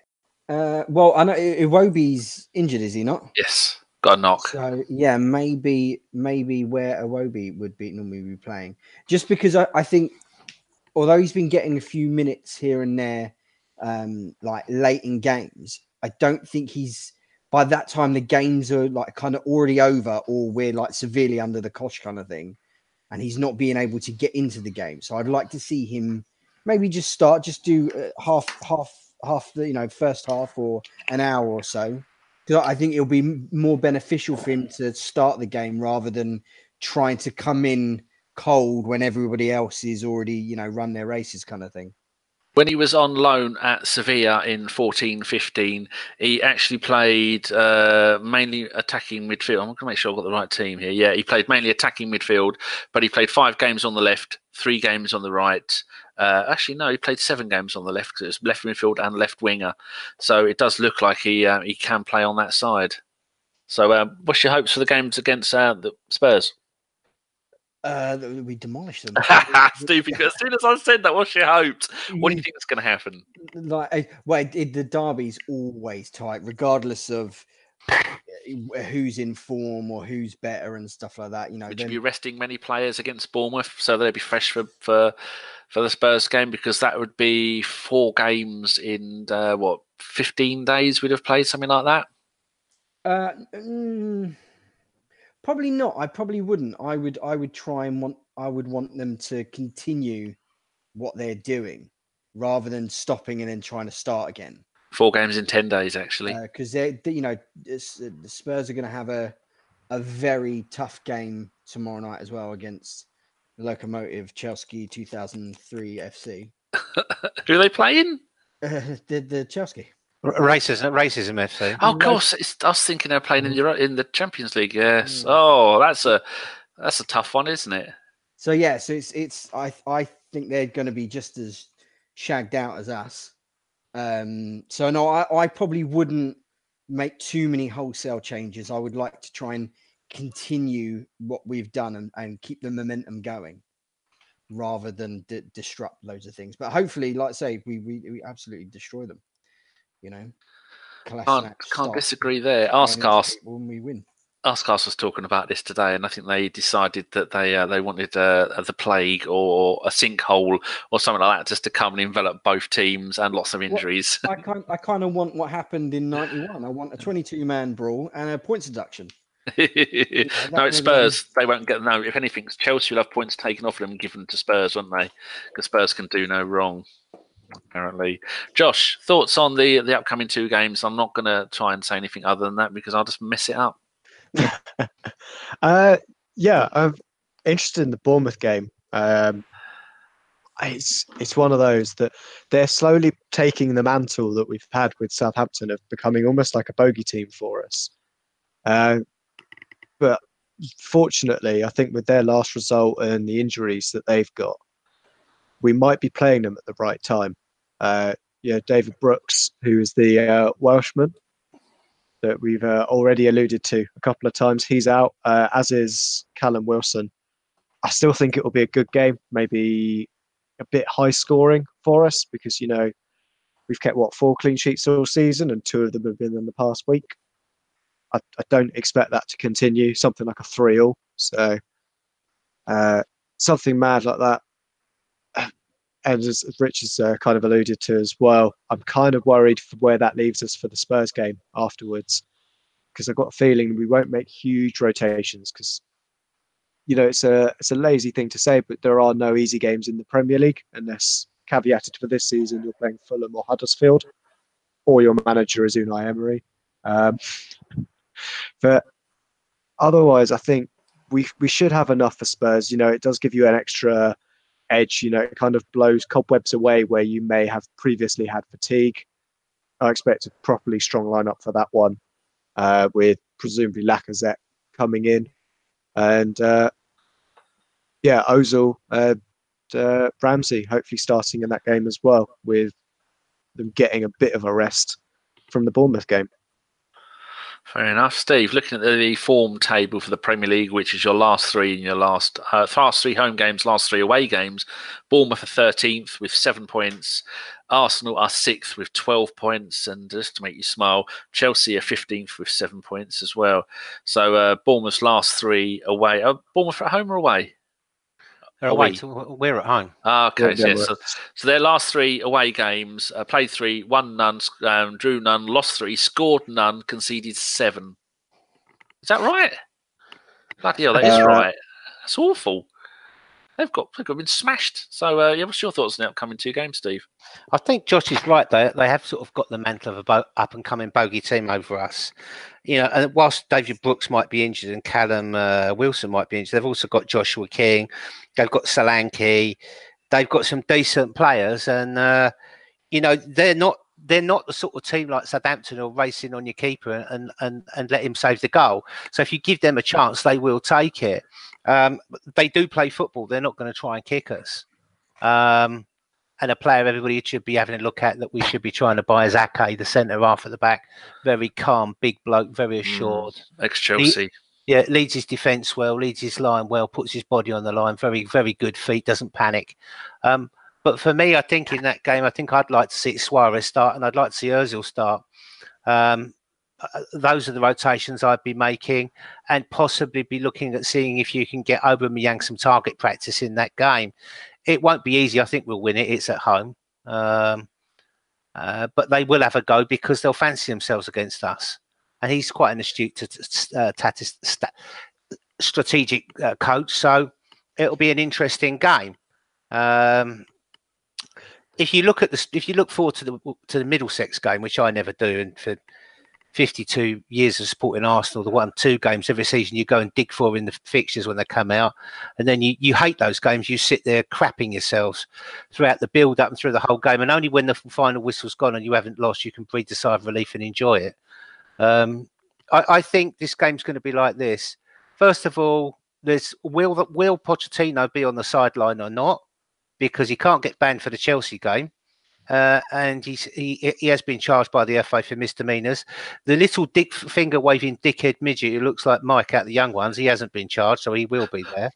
well, I know Iwobi's injured, is he not? Yes. Got a knock. So yeah, maybe where Iwobi would normally be playing, just because I think although he's been getting a few minutes here and there, late in games, I don't think by that time the games are kind of already over, or we're severely under the cosh kind of thing, and he's not being able to get into the game. So I'd like to see him maybe just do half the first half or an hour or so. Because I think it'll be more beneficial for him to start the game rather than trying to come in cold when everybody else is already, run their races kind of thing. When he was on loan at Sevilla in 14-15, he actually played mainly attacking midfield. I'm going to make sure I've got the right team here. Yeah, he played mainly attacking midfield, but he played 5 games on the left, 3 games on the right. Actually, no, he played 7 games on the left because it was left midfield and left winger. So it does look like he can play on that side. So what's your hopes for the games against the Spurs? We demolished them. Stupid. As soon as I said that, what's your hopes? What do you think is going to happen? The derby's always tight, regardless of who's in form or who's better and stuff like that. Would you be resting many players against Bournemouth so they'd be fresh for the Spurs game? Because that would be 4 games in 15 days we'd have played, something like that. Probably not. I probably wouldn't. I would want them to continue what they're doing rather than stopping and then trying to start again. 4 games in 10 days, actually. Because the Spurs are going to have a very tough game tomorrow night as well against the Lokomotiv Chelsea 2003 FC. Who are they playing? The Chelsea. Racism FC. Oh, of course. I was thinking they're playing in the Champions League. Yes. Oh, that's a tough one, isn't it? So yeah, so it's I think they're going to be just as shagged out as us. So no, I probably wouldn't make too many wholesale changes. I would like to try and continue what we've done and keep the momentum going, rather than disrupt loads of things. But hopefully, like I say, we absolutely destroy them. Can't disagree there. Askcast when we win. Askcast was talking about this today, and I think they decided that they wanted the plague or a sinkhole or something like that just to come and envelop both teams, and lots of injuries. I kind of want what happened in '91. I want a 22-man brawl and a points deduction. No, it's Spurs. They won't get no. If anything, Chelsea will have points taken off them and given to Spurs, won't they? Because Spurs can do no wrong. Apparently. Josh, thoughts on the upcoming 2 games? I'm not going to try and say anything other than that because I'll just mess it up. Yeah, I'm interested in the Bournemouth game. it's one of those that they're slowly taking the mantle that we've had with Southampton of becoming almost like a bogey team for us. But fortunately, I think with their last result and the injuries that they've got, we might be playing them at the right time. David Brooks, who is the Welshman that we've already alluded to a couple of times, he's out, as is Callum Wilson. I still think it will be a good game, maybe a bit high scoring for us because, we've kept, 4 clean sheets all season and 2 of them have been in the past week. I don't expect that to continue, something like a 3-3. So something mad like that. And as Rich has kind of alluded to as well, I'm kind of worried for where that leaves us for the Spurs game afterwards, because I've got a feeling we won't make huge rotations because, it's a lazy thing to say, but there are no easy games in the Premier League unless, caveated for this season, you're playing Fulham or Huddersfield, or your manager is Unai Emery. But otherwise, I think we should have enough for Spurs. It does give you an extra edge. It kind of blows cobwebs away where you may have previously had fatigue. I expect a properly strong lineup for that one, with presumably Lacazette coming in, and Ozil, Ramsey hopefully starting in that game as well, with them getting a bit of a rest from the Bournemouth game. Fair enough. Steve, looking at the form table for the Premier League, which is your last 3 in your last 3 home games, last 3 away games, Bournemouth are 13th with 7 points. Arsenal are 6th with 12 points. And just to make you smile, Chelsea are 15th with 7 points as well. So Bournemouth's last 3 away. Bournemouth at home or away? They're away. We're at home. Okay, so their last 3 away games, played 3, won none, drew none, lost 3, scored none, conceded 7. Is that right? Bloody hell, that is right. That's awful. They've been smashed. So, what's your thoughts on the upcoming 2 games, Steve? I think Josh is right. They have sort of got the mantle of a up-and-coming bogey team over us. And whilst David Brooks might be injured and Callum Wilson might be injured, they've also got Joshua King. They've got Solanke. They've got some decent players, and they're not the sort of team like Southampton or racing on your keeper and let him save the goal. So if you give them a chance, they will take it. They do play football. They're not going to try and kick us. And a player everybody should be having a look at that we should be trying to buy is Ake, the centre half at the back. Very calm, big bloke, very assured. Ex-Chelsea. Leads his defence well, leads his line well, puts his body on the line. Very, very good feet, doesn't panic. But for me, I think in that game, I'd like to see Suarez start and I'd like to see Ozil start. Those are the rotations I'd be making, and possibly be looking at seeing if you can get Aubameyang some target practice in that game. It won't be easy. I think we'll win it. It's at home. But they will have a go because they'll fancy themselves against us. And he's quite an astute strategic coach. So it'll be an interesting game. If you look forward to the Middlesex game, which I never do, and for 52 years of supporting Arsenal, the 1-2 games every season you go and dig for in the fixtures when they come out, and then you hate those games. You sit there crapping yourselves throughout the build-up and through the whole game, and only when the final whistle's gone and you haven't lost, you can breathe a sigh of relief and enjoy it. I think this game's going to be like this. First of all, will Pochettino be on the sideline or not? Because he can't get banned for the Chelsea game. And he has been charged by the FA for misdemeanours. The little finger waving dickhead midget who looks like Mike out the young ones, he hasn't been charged, so he will be there.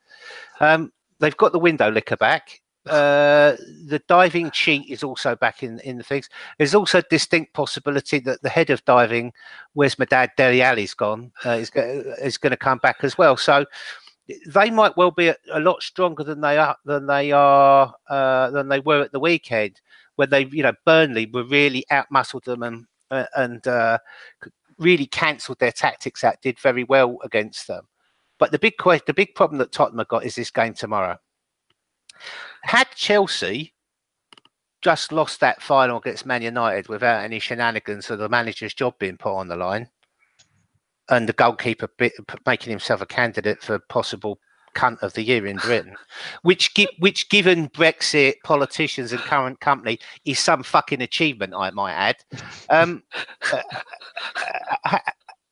They've got the window licker back. The diving cheat is also back in the things. There's also a distinct possibility that the head of diving, where's my dad, Deli Ali's gone, is going to come back as well. So they might well be a lot stronger than they were at the weekend, when they, Burnley were really outmuscled them and really cancelled their tactics out, did very well against them. But the big problem that Tottenham have got is this game tomorrow. Had Chelsea just lost that final against Man United without any shenanigans of the manager's job being put on the line, and the goalkeeper making himself a candidate for possible cunt of the year in Britain, which given Brexit, politicians and current company is some fucking achievement, I might add.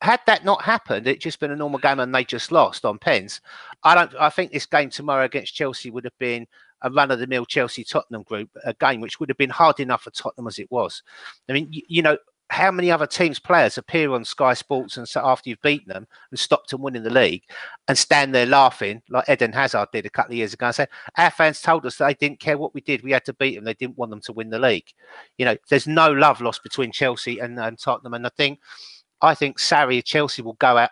Had that not happened, it'd just been a normal game and they just lost on pens. I think this game tomorrow against Chelsea would have been a run-of-the-mill Chelsea-Tottenham group, a game which would have been hard enough for Tottenham as it was. I mean, you know, how many other teams' players appear on Sky Sports and so after you've beaten them and stopped them winning the league and stand there laughing like Eden Hazard did a couple of years ago and say, our fans told us they didn't care what we did. We had to beat them. They didn't want them to win the league. You know, there's no love lost between Chelsea and Tottenham. And I think Sarri of Chelsea will go out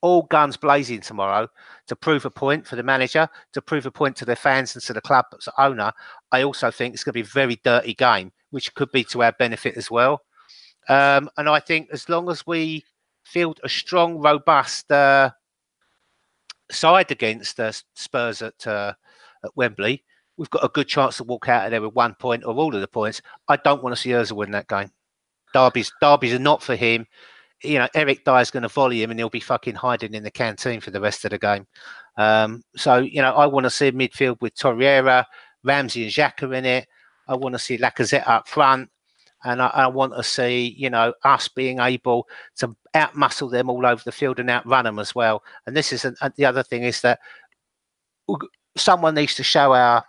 all guns blazing tomorrow to prove a point for the manager, to prove a point to their fans and to the club's owner. I also think it's going to be a very dirty game, which could be to our benefit as well. And I think as long as we field a strong, robust side against Spurs at Wembley, we've got a good chance to walk out of there with 1 point or all of the points. I don't want to see Ozil win that game. Derbies are not for him. You know, Eric Dyer's going to volley him and he'll be fucking hiding in the canteen for the rest of the game. So, you know, I want to see a midfield with Torreira, Ramsey and Xhaka in it. I want to see Lacazette up front. And I want to see, you know, us being able to outmuscle them all over the field and outrun them as well. And this is the other thing is that someone needs to show our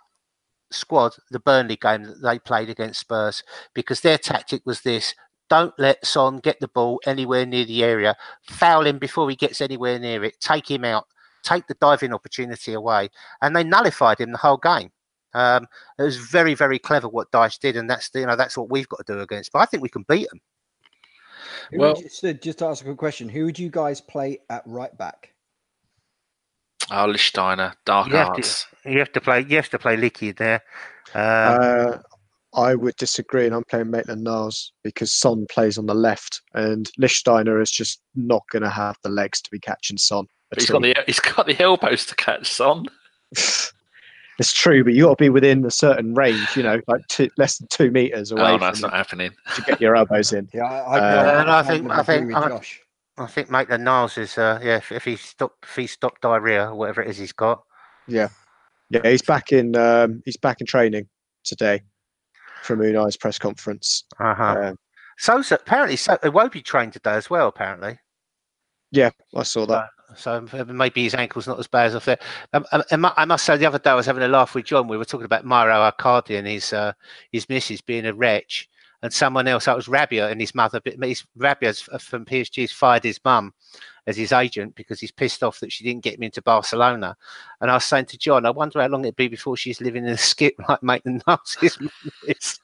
squad the Burnley game that they played against Spurs, because their tactic was this: don't let Son get the ball anywhere near the area, foul him before he gets anywhere near it, take him out, take the diving opportunity away, and they nullified him the whole game. It was very, very clever what Dyche did, and that's what we've got to do against. But I think we can beat them. Well, just to ask a quick question: who would you guys play at right back? Oh, Lichtsteiner, Dark Arts. You have to play Licky there. I would disagree, and I'm playing Maitland-Niles because Son plays on the left, and Lichtsteiner is just not going to have the legs to be catching Son. He's got the elbows to catch Son. It's true, but you got to be within a certain range, you know, like less than 2 meters away. Oh, that's not happening. To get your elbows in. Yeah, I think Maitland-Niles is if he stopped diarrhea or whatever it is he's got. Yeah, he's back in training today from Unai's press conference. So apparently, Iwobi trained today as well. Apparently. Yeah, I saw that. So maybe his ankle's not as bad as I thought. I must say, the other day I was having a laugh with John. We were talking about Mauro Icardi and his missus being a wretch, and someone else. That was Rabiot and his mother. Rabiot from PSG has fired his mum as his agent because he's pissed off that she didn't get him into Barcelona. And I was saying to John, I wonder how long it'd be before she's living in a skip like Maitland-Niles is.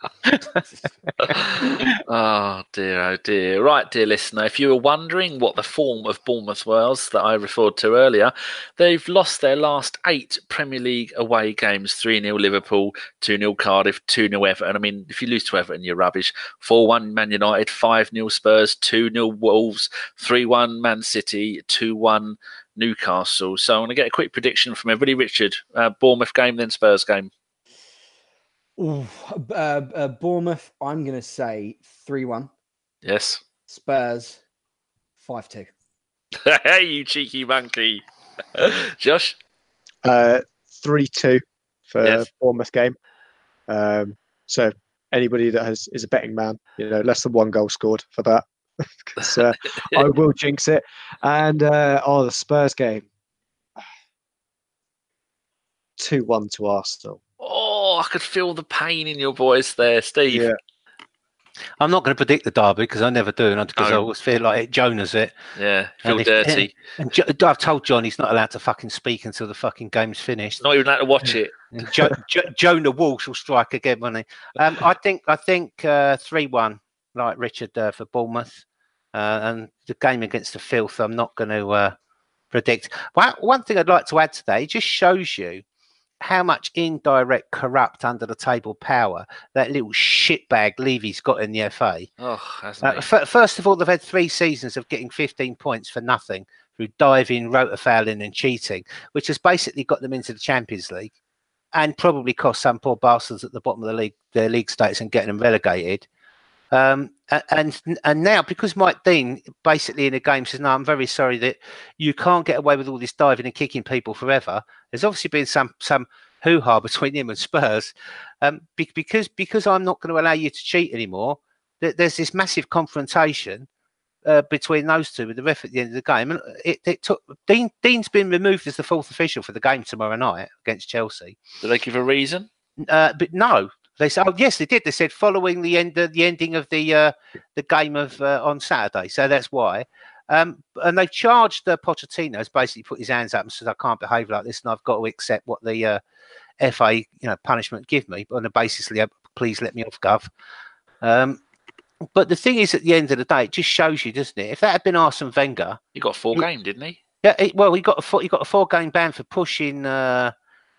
Oh dear. Right, dear listener, if you were wondering what the form of Bournemouth was that I referred to earlier, they've lost their last 8 Premier League away games: 3-0 Liverpool, 2-0 Cardiff, 2-0 Everton. I mean, if you lose to Everton, you're rubbish. 4-1 Man United, 5-0 Spurs, 2-0 Wolves, 3-1 Man City, 2-1 Newcastle. So I'm going to get a quick prediction from everybody. Richard, Bournemouth game, then Spurs game. Bournemouth, I'm going to say 3-1. Yes. Spurs, 5-2. Hey, you cheeky monkey. Josh? 3-2 for Bournemouth game. So anybody that is a betting man, you know, less than 1 goal scored for that. Because I will jinx it. And the Spurs game, 2-1 to Arsenal. Oh, I could feel the pain in your voice there, Steve. Yeah. I'm not going to predict the derby because I never do, and because I always feel like it Jonas it. Yeah, feel dirty. And I've told John he's not allowed to fucking speak until the fucking game's finished. Not even allowed to watch it. Jonah Walsh will strike again, won't he? I think 3-1, like Richard, for Bournemouth. And the game against the Filth, I'm not going to predict. Well, one thing I'd like to add to that, it just shows you how much indirect, corrupt, under the table power that little shitbag Levy's got in the FA. Oh, hasn't he? First of all, they've had 3 seasons of getting 15 points for nothing through diving, rotafouling, and cheating, which has basically got them into the Champions League and probably cost some poor bastards at the bottom of the league their league status and getting them relegated. And now, because Mike Dean basically in the game says, no, I'm very sorry that you can't get away with all this diving and kicking people forever. There's obviously been some hoo-ha between him and Spurs, because I'm not going to allow you to cheat anymore. There's this massive confrontation between those two with the ref at the end of the game, and it took Dean's been removed as the fourth official for the game tomorrow night against Chelsea. Did they give a reason? But no. They said, "Oh yes, they did." They said following the ending of the game of on Saturday, so that's why. And they charged Pochettino has basically put his hands up and said, "I can't behave like this, and I've got to accept what the FA punishment give me on the basis of please let me off, Gov." But the thing is, at the end of the day, it just shows you, doesn't it? If that had been Arsene Wenger, he got 4 games, didn't he? Yeah, he got a 4-game ban for pushing the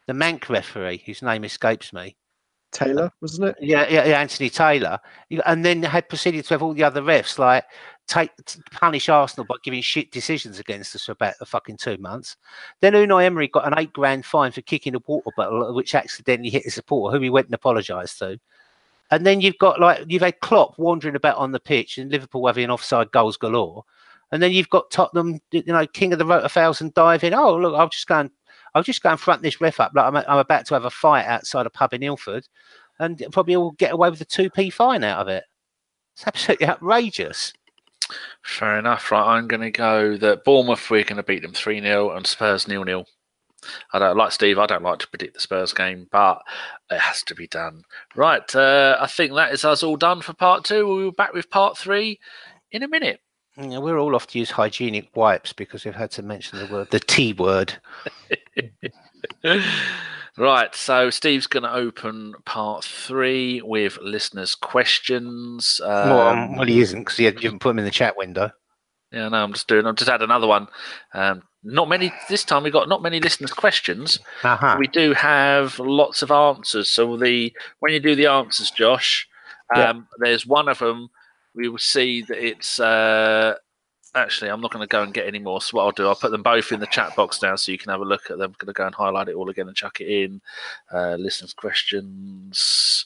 Manc referee, whose name escapes me. Taylor, wasn't it? Yeah, Anthony Taylor, and then had proceeded to have all the other refs punish Arsenal by giving shit decisions against us for about a fucking 2 months. Then Unai Emery got an $8,000 fine for kicking a water bottle, which accidentally hit a supporter, who he went and apologised to. And then you've had Klopp wandering about on the pitch, and Liverpool having offside goals galore. And then you've got Tottenham, king of the rotor fouls and diving. Oh look, I'll just go and front this ref up like I'm about to have a fight outside a pub in Ilford, and probably will get away with a 2p fine out of it. It's absolutely outrageous. Fair enough. Right, I'm going to go that Bournemouth, we're going to beat them 3-0 and Spurs 0-0. I don't like Steve. I don't like to predict the Spurs game, but it has to be done. Right, I think that is us all done for part 2. We'll be back with part 3 in a minute. Yeah, we're all off to use hygienic wipes because we've had to mention the T word. Right, so Steve's going to open part 3 with listeners' questions. Well, he isn't, because you haven't put him in the chat window. Yeah, no, I've just had another one. Not many this time. We've got not many listeners' questions. Uh-huh. We do have lots of answers. So when you do the answers, Josh, there's one of them. We will see that it's actually, I'm not going to go and get any more. So what I'll do, I'll put them both in the chat box now, so you can have a look at them. I'm going to go and highlight it all again and chuck it in. Listeners' questions.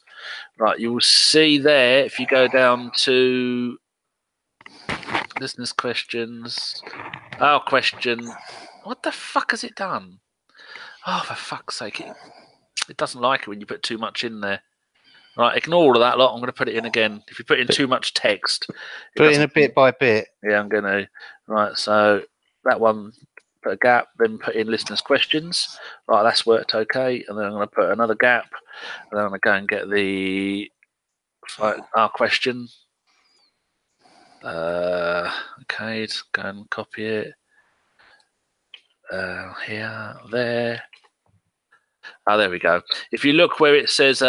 Right, you will see there if you go down to listeners' questions. Oh, question. What the fuck has it done? Oh, for fuck's sake. It doesn't like it when you put too much in there. Right, ignore all of that lot. I'm going to put it in again. If you put in too much text. Put it in a bit by bit. Yeah, I'm going to. Right, so that one, put a gap, then put in listeners' questions. Right, that's worked okay. And then I'm going to put another gap. And then I'm going to go and get our question. Okay, let's go and copy it. Here, there. Oh, there we go. If you look where it says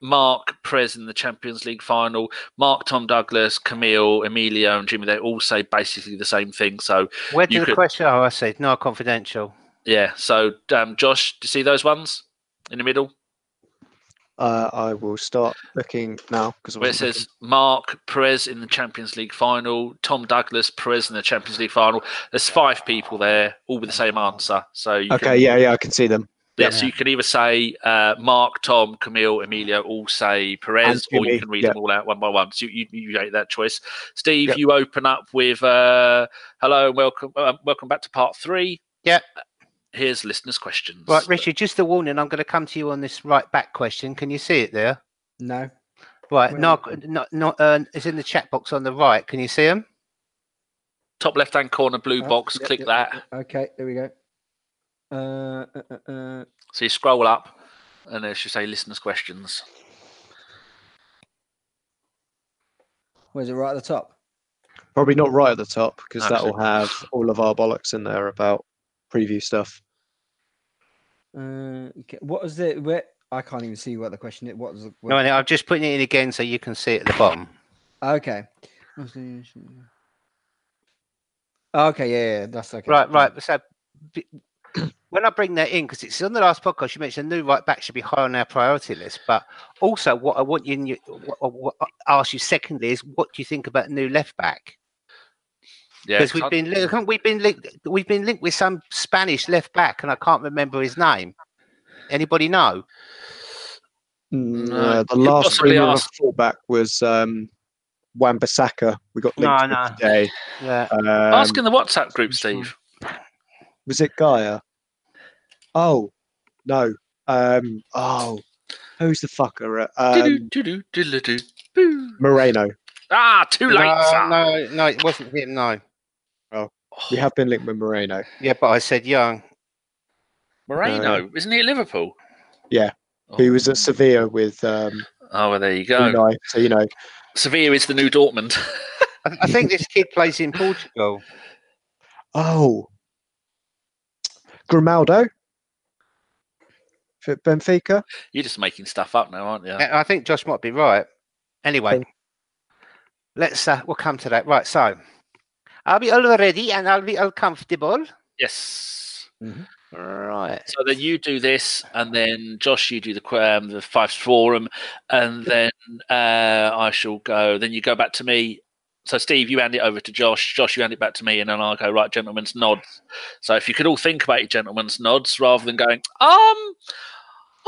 Mark, Prez in the Champions League final, Mark, Tom Douglas, Camille, Emilio, and Jimmy, they all say basically the same thing. So where did the question? Oh, I see. No, confidential. Yeah. So, Josh, do you see those ones in the middle? I will start looking now where it says Mark, Perez in the Champions League final, Tom Douglas, Perez in the Champions League final. There's 5 people there, all with the same answer. So I can see them. Yeah, so you can either say Mark, Tom, Camille, Emilio, all say Perez, or you can read them all out one by one. So you make that choice. Steve, you open up with hello and welcome back to part 3. Yep. Here's listeners' questions. Right, Richard, just a warning. I'm going to come to you on this right back question. Can you see it there? No. Right, it's in the chat box on the right. Can you see them? Top left-hand corner, blue box. Click that. Okay, there we go. So you scroll up, and there should say listeners' questions. Where's it right at the top? Probably not right at the top, because that will have all of our bollocks in there about preview stuff. What was it? I can't even see what the question is. No, I'm just putting it in again so you can see it at the bottom. Okay. Okay, yeah, that's okay. Right. So when I bring that in, because it's on the last podcast, you mentioned a new right back should be high on our priority list. But also, what I want what I ask you secondly is, what do you think about a new left back? Yeah, because we've been linked with some Spanish left back, and I can't remember his name. Anybody know? The last fullback was Wan-Bissaka. We got linked with today. Yeah. Ask in the WhatsApp group, Steve. Was it Gaia? Oh, no. Who's the fucker? Moreno. Too late, sir. No, it wasn't him. No. We have been linked with Moreno. Yeah, but I said young. Moreno, isn't he at Liverpool? Yeah, he was at Sevilla with. Well, there you go. Unai, so you know, Sevilla is the new Dortmund. I think this kid plays in Portugal. Oh, Grimaldo for Benfica. You're just making stuff up now, aren't you? I think Josh might be right. Anyway, we'll come to that. Right, so I'll be all ready and I'll be all comfortable. Yes. Mm-hmm. Right. So then you do this, and then Josh, you do the Fyffes forum, and then I shall go. Then you go back to me. So Steve, you hand it over to Josh. Josh, you hand it back to me, and then I'll go, right, gentlemen's nods. So if you could all think about your gentlemen's nods rather than going, I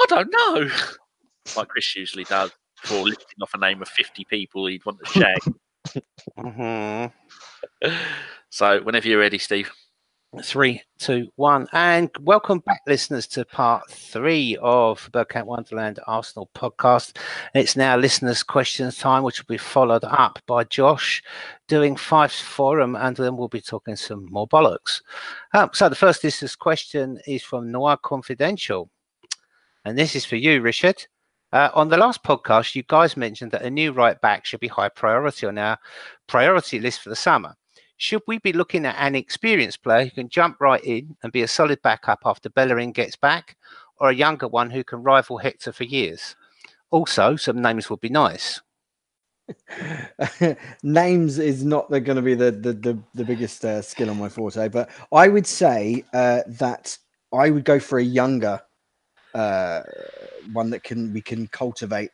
don't know, like Chris usually does before listing off a name of 50 people he'd want to shag. Mm-hmm. So whenever you're ready, Steve. 3, 2, 1, and welcome back, listeners, to part 3 of Bergkamp Wonderland Arsenal podcast. It's now listeners' questions time, which will be followed up by Josh doing Fyffes forum, and then we'll be talking some more bollocks. So the first listener's question is from Noir Confidential, and this is for you, Richard. On the last podcast, you guys mentioned that a new right back should be high priority on our priority list for the summer. Should we be looking at an experienced player who can jump right in and be a solid backup after Bellerin gets back, or a younger one who can rival Hector for years? Also, some names would be nice. Names is not going to be the biggest skill on my forte, but I would say that I would go for a younger one that we can cultivate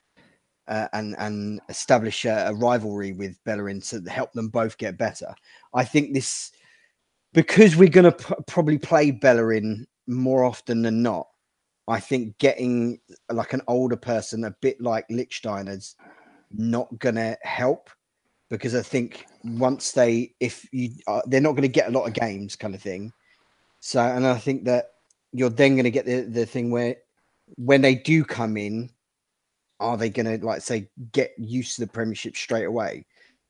and establish a rivalry with Bellerin to help them both get better. I think this, because we're going to probably play Bellerin more often than not, I think getting like an older person, a bit like Lichtsteiner's, not going to help, because I think once they're not going to get a lot of games kind of thing. So, and I think that you're then going to get the thing where when they do come in, are they going to, like, say, get used to the Premiership straight away?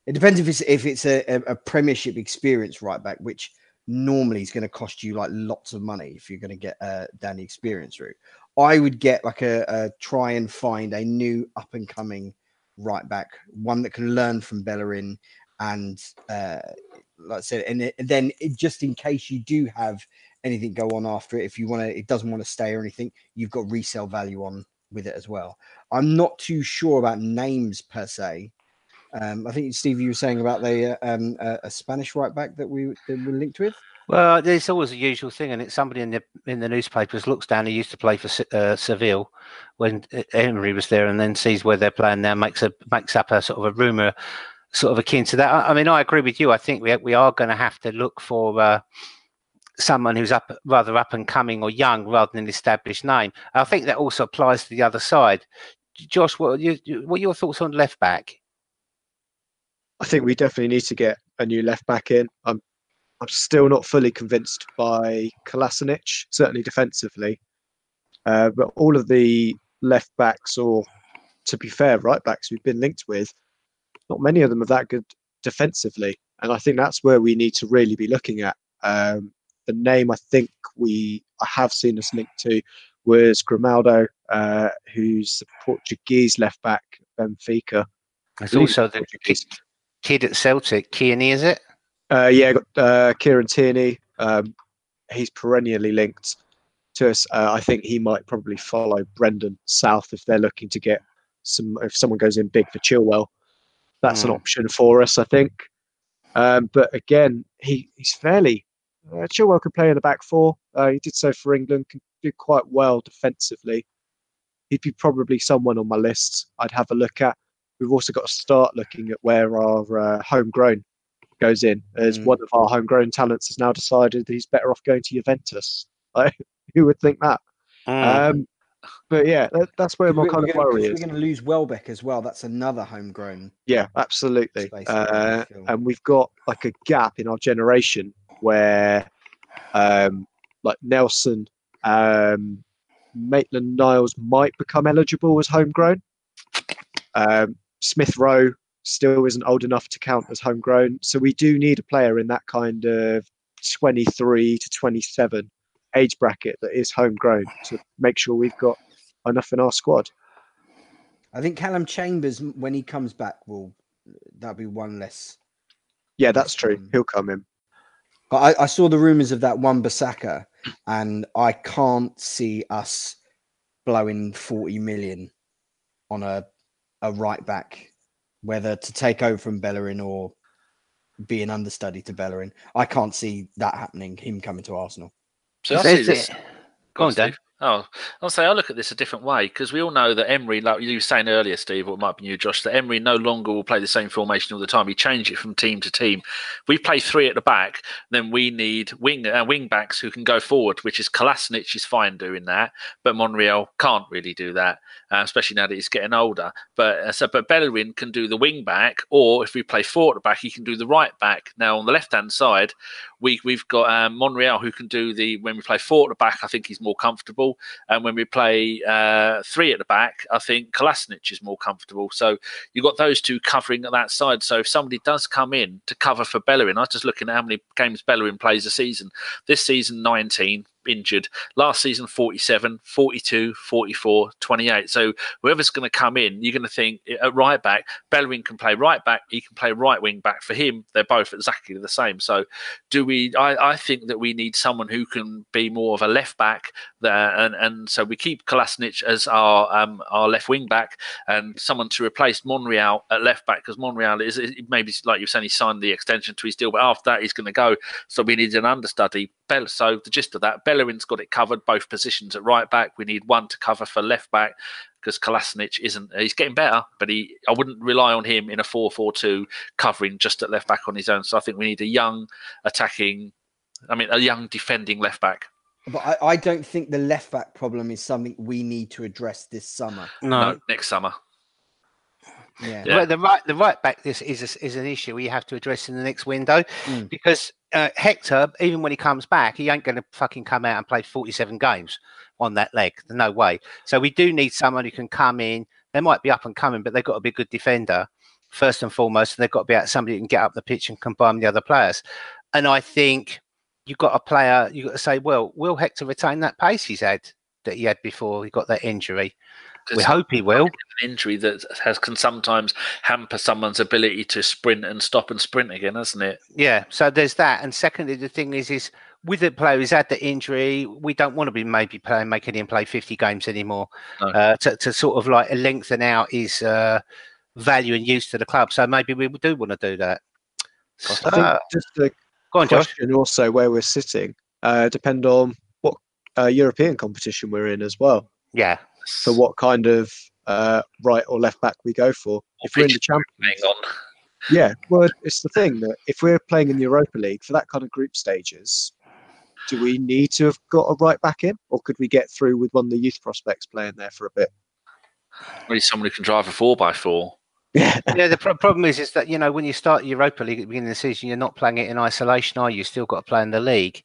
It depends if it's a Premiership experience right back, which normally is going to cost you like lots of money if you're going to get down the experience route. I would get like a try and find a new up and coming right back, one that can learn from Bellerin, and like I said, and then just in case you do have anything go on after it, if you want to, it doesn't want to stay or anything, you've got resale value on with it as well. I'm not too sure about names per se. I think, Steve, you were saying about a Spanish right back that we were linked with. Well, there's always a usual thing, and it's somebody in the newspapers looks down who used to play for Seville when Emery was there, and then sees where they're playing now, makes up a sort of a rumor, sort of akin to that. I mean, I agree with you. I think we are going to have to look for someone who's rather up and coming or young rather than an established name. I think that also applies to the other side. Josh, what are your thoughts on left back? I think we definitely need to get a new left back in. I'm still not fully convinced by Kolasinac, certainly defensively. But all of the left backs, or to be fair, right backs we've been linked with, not many of them are that good defensively. And I think that's where we need to really be looking at. The name I think I have seen us linked to was Grimaldo, who's the Portuguese left back, Benfica. There's also the kid at Celtic, Kearney, is it? Yeah, got Kieran Tierney. He's perennially linked to us. I think he might probably follow Brendan south if they're looking to get if someone goes in big for Chilwell. That's an option for us, I think. But again, he's fairly... Chilwell could play in the back four. He did so for England, can do quite well defensively. He'd be probably someone on my list I'd have a look at. We've also got to start looking at where our homegrown goes in, as one of our homegrown talents has now decided that he's better off going to Juventus. Who would think that? But yeah, that's where my We're kind of worry We're is. going to lose Welbeck as well. That's another homegrown. Yeah, absolutely. Space in the midfield. And we've got like a gap in our generation where like Nelson, Maitland-Niles might become eligible as homegrown. Smith Rowe still isn't old enough to count as homegrown. So we do need a player in that kind of 23 to 27 age bracket that is homegrown to make sure we've got enough in our squad. I think Callum Chambers, when he comes back, that'll be one less. Yeah, that's true. He'll come in. But I saw the rumours of that Wan-Bissaka, and I can't see us blowing 40 million on a right back, whether to take over from Bellerin or be an understudy to Bellerin. I can't see that happening, him coming to Arsenal. So I see this. Go on, Dan. Oh, I'll say I look at this a different way because we all know that Emery, like you were saying earlier, Steve, or it might be you, Josh, that Emery no longer will play the same formation all the time. He changed it from team to team. We play three at the back, then we need wing backs who can go forward, which is Kolasinac is fine doing that, but Monreal can't really do that, especially now that he's getting older. But Bellerin can do the wing back, or if we play four at the back, he can do the right back. Now on the left hand side, we've got Monreal who can do when we play four at the back. I think he's more comfortable. And when we play three at the back, I think Kolasinac is more comfortable. So you've got those two covering at that side. So if somebody does come in to cover for Bellerin, I was just looking at how many games Bellerin plays a season. This season, 19. Injured. Last season, 47, 42, 44, 28. So whoever's going to come in, you're going to think at right back, Bellerin can play right back, he can play right wing back. For him, they're both exactly the same. So I think that we need someone who can be more of a left back there, and so we keep Kolasinac as our left wing back, and someone to replace Monreal at left back, because Monreal is maybe, like you're saying, he signed the extension to his deal, but after that he's going to go. So we need an understudy. So the gist of that, Bellerin's got it covered, both positions at right back. We need one to cover for left back because Kolasinac he's getting better, but I wouldn't rely on him in a 4-4-2 covering just at left back on his own. So I think we need a young defending left back. But I don't think the left back problem is something we need to address this summer. No, next summer. Yeah. Well, the right back is an issue we have to address in the next window because Hector, even when he comes back, he ain't going to fucking come out and play 47 games on that leg. No way. So we do need someone who can come in. They might be up and coming, but they've got to be a good defender first and foremost, and they've got to be somebody who can get up the pitch and combine with the other players. And I think you've got a player. You've got to say, well, will Hector retain that pace he had before he got that injury? We hope he will. An injury that can sometimes hamper someone's ability to sprint and stop and sprint again, hasn't it? Yeah. So there's that. And secondly, the thing is with the player who's had the injury, we don't want to be making him play 50 games anymore. No. To sort of like lengthen out his value and use to the club. So maybe we do want to do that. I think just the question also where we're sitting depend on what European competition we're in as well. Yeah. So what kind of right or left back we go for. If we're in the Champions, yeah, well, it's the thing that if we're playing in the Europa League for that kind of group stages, do we need to have got a right back in, or could we get through with one of the youth prospects playing there for a bit? We need someone who can drive a 4x4. Yeah, the problem is that, you know, when you start Europa League at the beginning of the season, you're not playing it in isolation, are you? Still got to play in the league.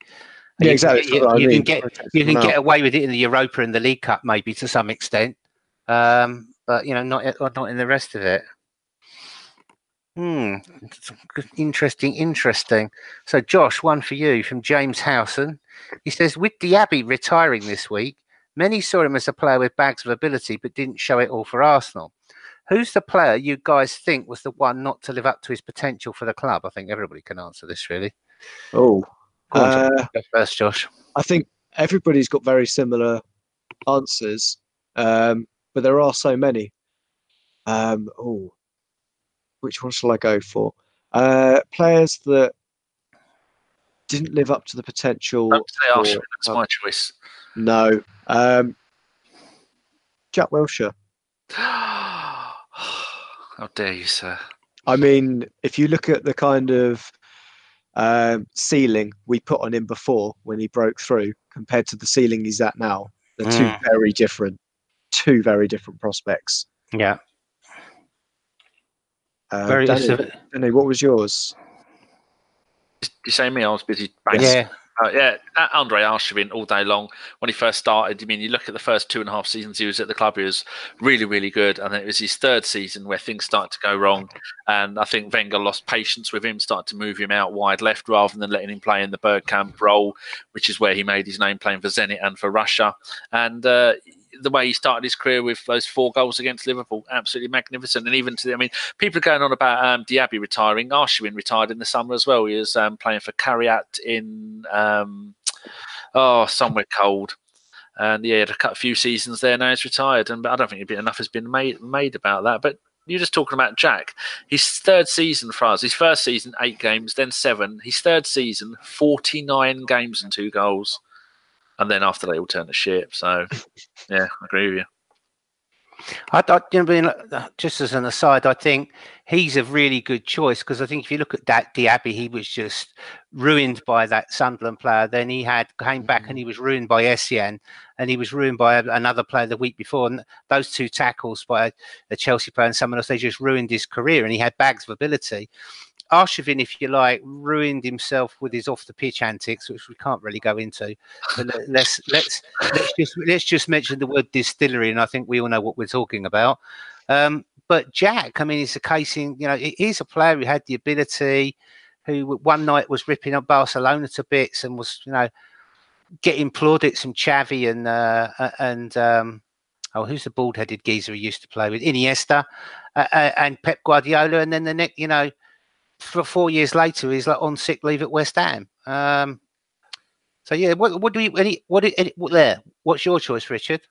Yeah, exactly. You can get away with it in the Europa and the League Cup, maybe to some extent, but you know, not in the rest of it. Interesting. So, Josh, one for you from James Howson. He says, with Diaby retiring this week, many saw him as a player with bags of ability, but didn't show it all for Arsenal. Who's the player you guys think was the one not to live up to his potential for the club? I think everybody can answer this, really. Oh. Go first, Josh. I think everybody's got very similar answers, but there are so many. Which one shall I go for? Players that didn't live up to the potential. Don't say Arsenal, that's my choice. No. Jack Wilshere. How dare you, sir? I mean, if you look at the kind of ceiling we put on him before when he broke through compared to the ceiling he's at now, they're two very different. two very different prospects. Yeah. Very Danny, what was yours? Did you say me? I was busy. Yeah. Andre Arshavin all day long. When he first started, I mean, you look at the first 2.5 seasons he was at the club, he was really, really good. And then it was his third season where things started to go wrong. And I think Wenger lost patience with him, started to move him out wide left rather than letting him play in the Bergkamp role, which is where he made his name playing for Zenit and for Russia. And the way he started his career with those 4 goals against Liverpool, absolutely magnificent. And even people are going on about Diaby retiring. Arshavin retired in the summer as well. He was playing for Kariat in somewhere cold. And he had a few seasons there. Now he's retired, but I don't think enough has been made about that. But you're just talking about Jack. His third season for us. His first season 8 games, then 7. His third season 49 games and 2 goals. And then after they all turned to shit. So, yeah, I agree with you. Just as an aside, I think he's a really good choice because I think if you look at that Diaby, he was just ruined by that Sunderland player. Then he came back and he was ruined by Essien, and he was ruined by another player the week before. And those 2 tackles by a Chelsea player and someone else, they just ruined his career. And he had bags of ability. Arshavin, if you like, ruined himself with his off-the-pitch antics, which we can't really go into. But let's just mention the word distillery, and I think we all know what we're talking about. But Jack, I mean, it's a case in, he's a player who had the ability, who one night was ripping up Barcelona to bits and was, getting plaudits from Xavi and who's the bald-headed geezer he used to play with? Iniesta and Pep Guardiola, and then the next, for 4 years later, he's like on sick leave at West Ham. So yeah, what's your choice, Richard?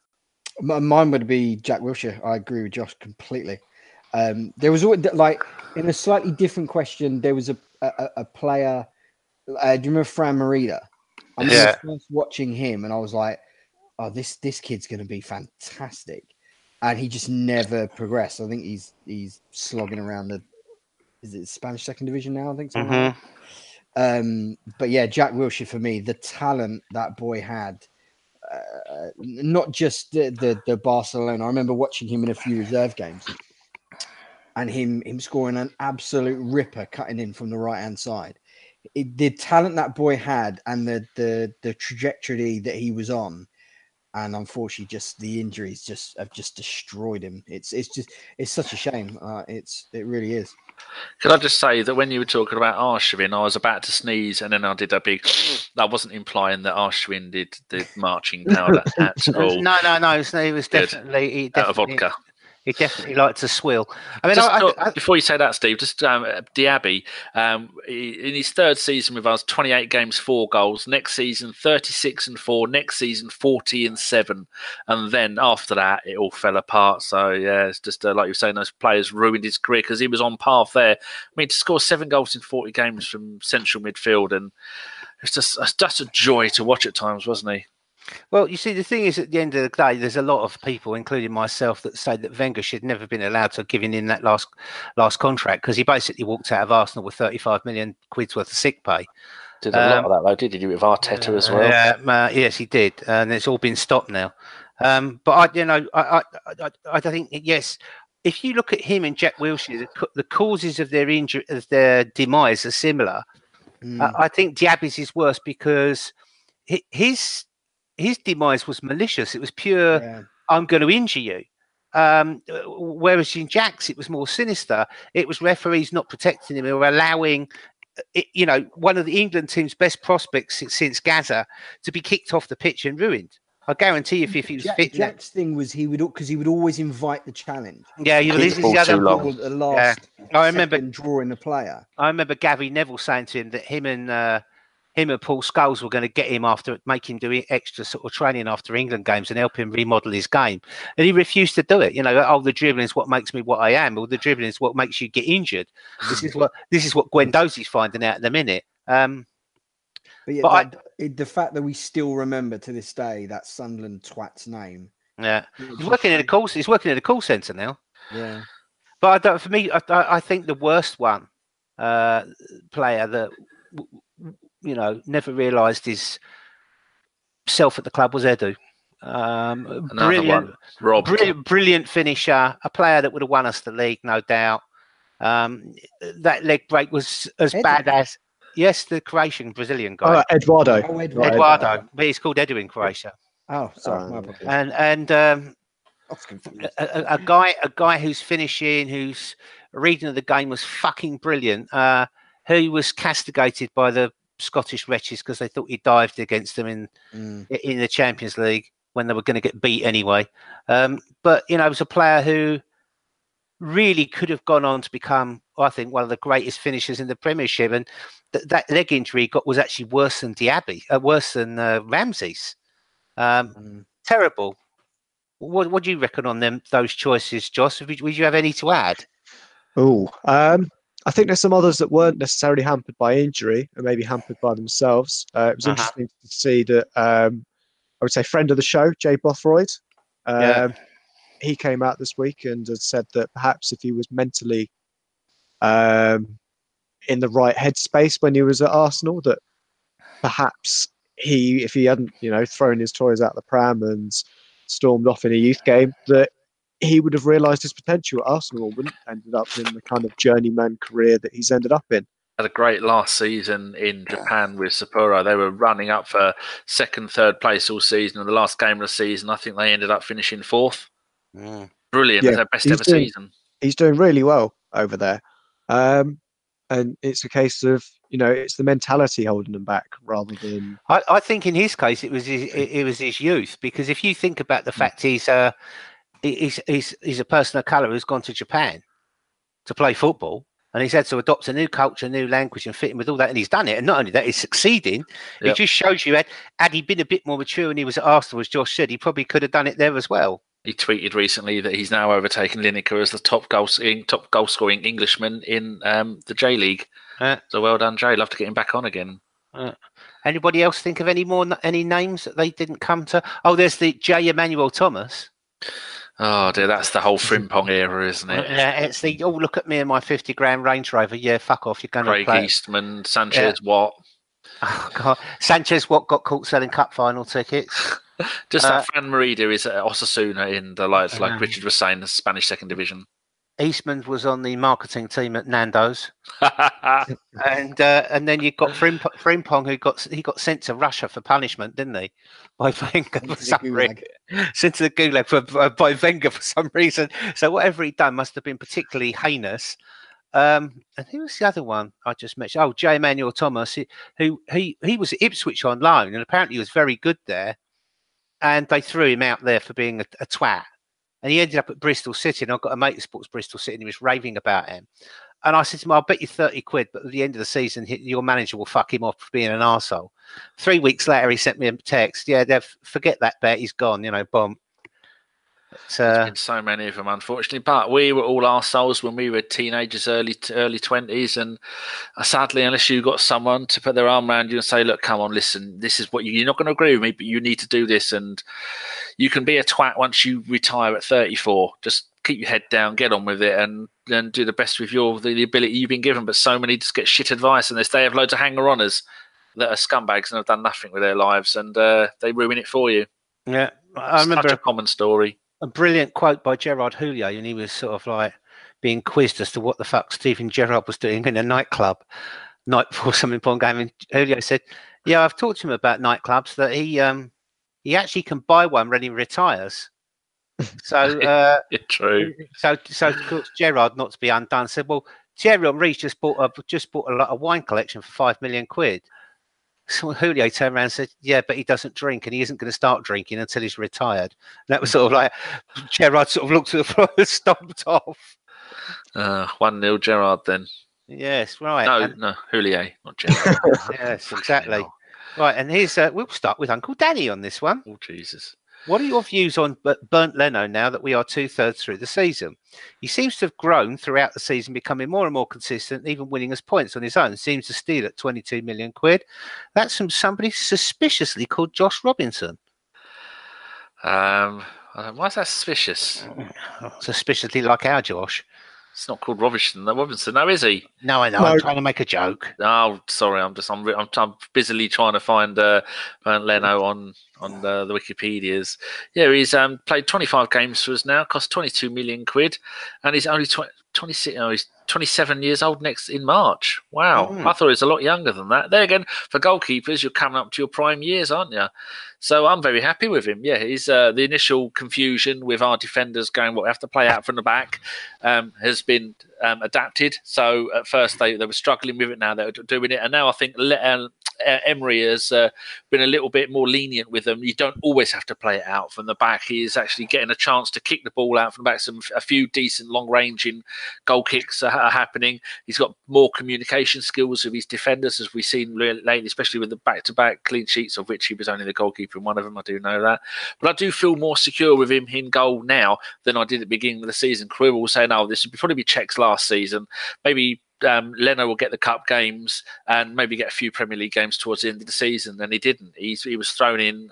Mine would be Jack Wilshere. I agree with Josh completely. There was always, like, in a slightly different question, there was a player. Do you remember Fran Merida? I remember first watching him, and I was like, "Oh, this kid's going to be fantastic," and he just never progressed. I think he's slogging around is it Spanish second division now? I think so. Mm-hmm. But yeah, Jack Wilshere for me, the talent that boy had, not just the Barcelona. I remember watching him in a few reserve games, and him scoring an absolute ripper, cutting in from the right hand side. The talent that boy had, and the trajectory that he was on. And unfortunately, just the injuries have destroyed him. It's such a shame. It really is. Could I just say that when you were talking about Arshavin, I was about to sneeze, and then I did a big. I wasn't implying that Arshavin did the marching powder at all. No. It was definitely out of vodka. He definitely liked to swill. I mean, before you say that, Steve, just Diaby, in his third season with us, 28 games, 4 goals. Next season, 36 and 4. Next season, 40 and 7. And then after that, it all fell apart. So, yeah, it's just like you were saying, those players ruined his career because he was on path there. I mean, to score 7 goals in 40 games from central midfield, and it's just a joy to watch at times, wasn't he? Well, you see, the thing is, at the end of the day, there's a lot of people, including myself, that say that Wenger should never been allowed to give in that last contract because he basically walked out of Arsenal with 35 million quid's worth of sick pay. Did a lot of that, though, did he? With Arteta as well? Yes, he did, and it's all been stopped now. But I think yes. If you look at him and Jack Wilshere, the causes of their injury, of their demise, are similar. I think Diaby's is worse because his demise was malicious. It was pure, I'm going to injure you. Whereas in Jack's, it was more sinister. It was referees not protecting him or allowing, one of the England team's best prospects since Gaza to be kicked off the pitch and ruined. I guarantee you, if he was fit. Jack's thing was he would always invite the challenge. Yeah, this is the other long. The last I remember drawing the player. I remember Gary Neville saying to him that him and Paul Scholes were going to get him after, make him do extra sort of training after England games and help him remodel his game. And he refused to do it. The dribbling is what makes me what I am, or the dribbling is what makes you get injured. This is what Guendouzi's finding out in a minute. The fact that we still remember to this day that Sunderland twat's name. Yeah, he's working in a call centre now. Yeah, but for me, I think the worst one player that never realised his self at the club was Edu. Brilliant, Rob. brilliant finisher, a player that would have won us the league, no doubt. That leg break was as bad as the Croatian Brazilian guy. Oh, Eduardo. Oh, Eduardo, but he's called Edu in Croatia. Oh, sorry, my apologies. And a guy who's finishing, whose reading of the game was fucking brilliant. Who was castigated by the Scottish wretches because they thought he dived against them in the Champions League when they were going to get beat anyway. But it was a player who really could have gone on to become, I think, one of the greatest finishers in the Premiership. And that leg injury he got was actually worse than worse than Ramsey's. Terrible. What do you reckon on those choices, Joss? Would you have any to add? I think there's some others that weren't necessarily hampered by injury and maybe hampered by themselves. It was interesting to see that, I would say, friend of the show, Jay Bothroyd, he came out this week and had said that perhaps if he was mentally in the right headspace when he was at Arsenal, that perhaps if he hadn't, thrown his toys out the pram and stormed off in a youth game, that he would have realised his potential at Arsenal and wouldn't have ended up in the kind of journeyman career that he's ended up in. Had a great last season in Japan with Sapporo. They were running up for second, third place all season. And the last game of the season, I think they ended up finishing fourth. Brilliant. Their best ever season. He's doing really well over there. And it's a case of, it's the mentality holding him back rather than... I think in his case, it was his youth. Because if you think about the fact he's a person of colour who's gone to Japan to play football, and he's had to adopt a new culture, new language, and fit in with all that, and he's done it. And not only that, he's succeeding. Yep. It just shows you, had he been a bit more mature when he was at Arsenal, as Josh said, he probably could have done it there as well. He tweeted recently that he's now overtaken Lineker as the top goal scoring Englishman in the J League. So well done, Jay. Love to get him back on again. Anybody else think of any names that they didn't come to? Oh, there's the J. Emmanuel Thomas. Oh dear, that's the whole Frimpong era, isn't it? It's the look at me and my 50 grand Range Rover. Yeah, fuck off. You're going to Craig Eastman, Sanchez Watt. Oh God, Sanchez Watt got caught selling cup final tickets. Just that Fran Merida is at Osasuna in the like Richard was saying, the Spanish second division. Eastman was on the marketing team at Nando's, and then you got Frimpong, who got sent to Russia for punishment, didn't he? By Wenger for some reason. Sent to the Gulag by Wenger for some reason. So whatever he'd done must have been particularly heinous. And who was the other one I just mentioned? Oh, J. Emmanuel Thomas, who he was at Ipswich on loan, and apparently he was very good there. And they threw him out there for being a twat. And he ended up at Bristol City, and I've got a mate who supports Bristol City, and he was raving about him. And I said to him, I'll bet you 30 quid, but at the end of the season, your manager will fuck him off for being an arsehole. 3 weeks later, he sent me a text. Yeah, forget that bet. He's gone, bomb. There's been so many of them, unfortunately. But we were all arseholes when we were teenagers, early 20s. And sadly, unless you got someone to put their arm around you and say, look, come on, listen, this is what you're not going to agree with me, but you need to do this. And you can be a twat once you retire at 34. Just keep your head down, get on with it, and then do the best with the ability you've been given. But so many just get shit advice, and they have loads of hanger-oners that are scumbags and have done nothing with their lives, and they ruin it for you. Yeah, I remember such a common story. A brilliant quote by Gerard Houllier, and he was sort of like being quizzed as to what the fuck Steven Gerrard was doing in a nightclub night before some important game. And Houllier said, "Yeah, I've talked to him about nightclubs. That he actually can buy one when he retires." So true. So of course Gerrard, not to be undone, said, "Well, Thierry Henry's just bought a lot of wine collection for £5 million." So Houllier turned around and said, "Yeah, but he doesn't drink, and he isn't going to start drinking until he's retired." And that was sort of like Gerrard sort of looked at the floor and stomped off. 1-0 Gerrard then. Yes, right. No, Houllier, not Gerrard. Yes, exactly. Right, and here's we'll start with Uncle Danny on this one. Oh Jesus! What are your views on Bernd Leno now that we are 2/3 through the season? He seems to have grown throughout the season, becoming more and more consistent, even winning us points on his own. Seems to steal at 22 million quid. That's from somebody suspiciously called Josh Robinson. Why is that suspicious? Suspiciously like our Josh. It's not called Robinson, no, is he? No, I know. No. I'm trying to make a joke. Oh, sorry. I'm busily trying to find Leno on the Wikipedias. Yeah, he's played 25 games for us now. Cost 22 million quid, and he's only 26. Oh, he's 27 years old next in March. Wow, I thought he was a lot younger than that. There again, for goalkeepers, you're coming up to your prime years, aren't you? So I'm very happy with him. Yeah, he's the initial confusion with our defenders going, we have to play out from the back, has been adapted. So at first they were struggling with it, now they're doing it. And now I think Emery has been a little bit more lenient with them. You don't always have to play it out from the back. He is actually getting a chance to kick the ball out from the back. A few decent long-ranging goal kicks are happening. He's got more communication skills with his defenders, as we've seen lately, especially with the back-to-back clean sheets, of which he was only the goalkeeper in one of them. I do know that. But I do feel more secure with him in goal now than I did at the beginning of the season. Crew will say, no, this would probably be Czech's last season. Maybe Leno will get the cup games and maybe get a few Premier League games towards the end of the season, and he didn't. He was thrown in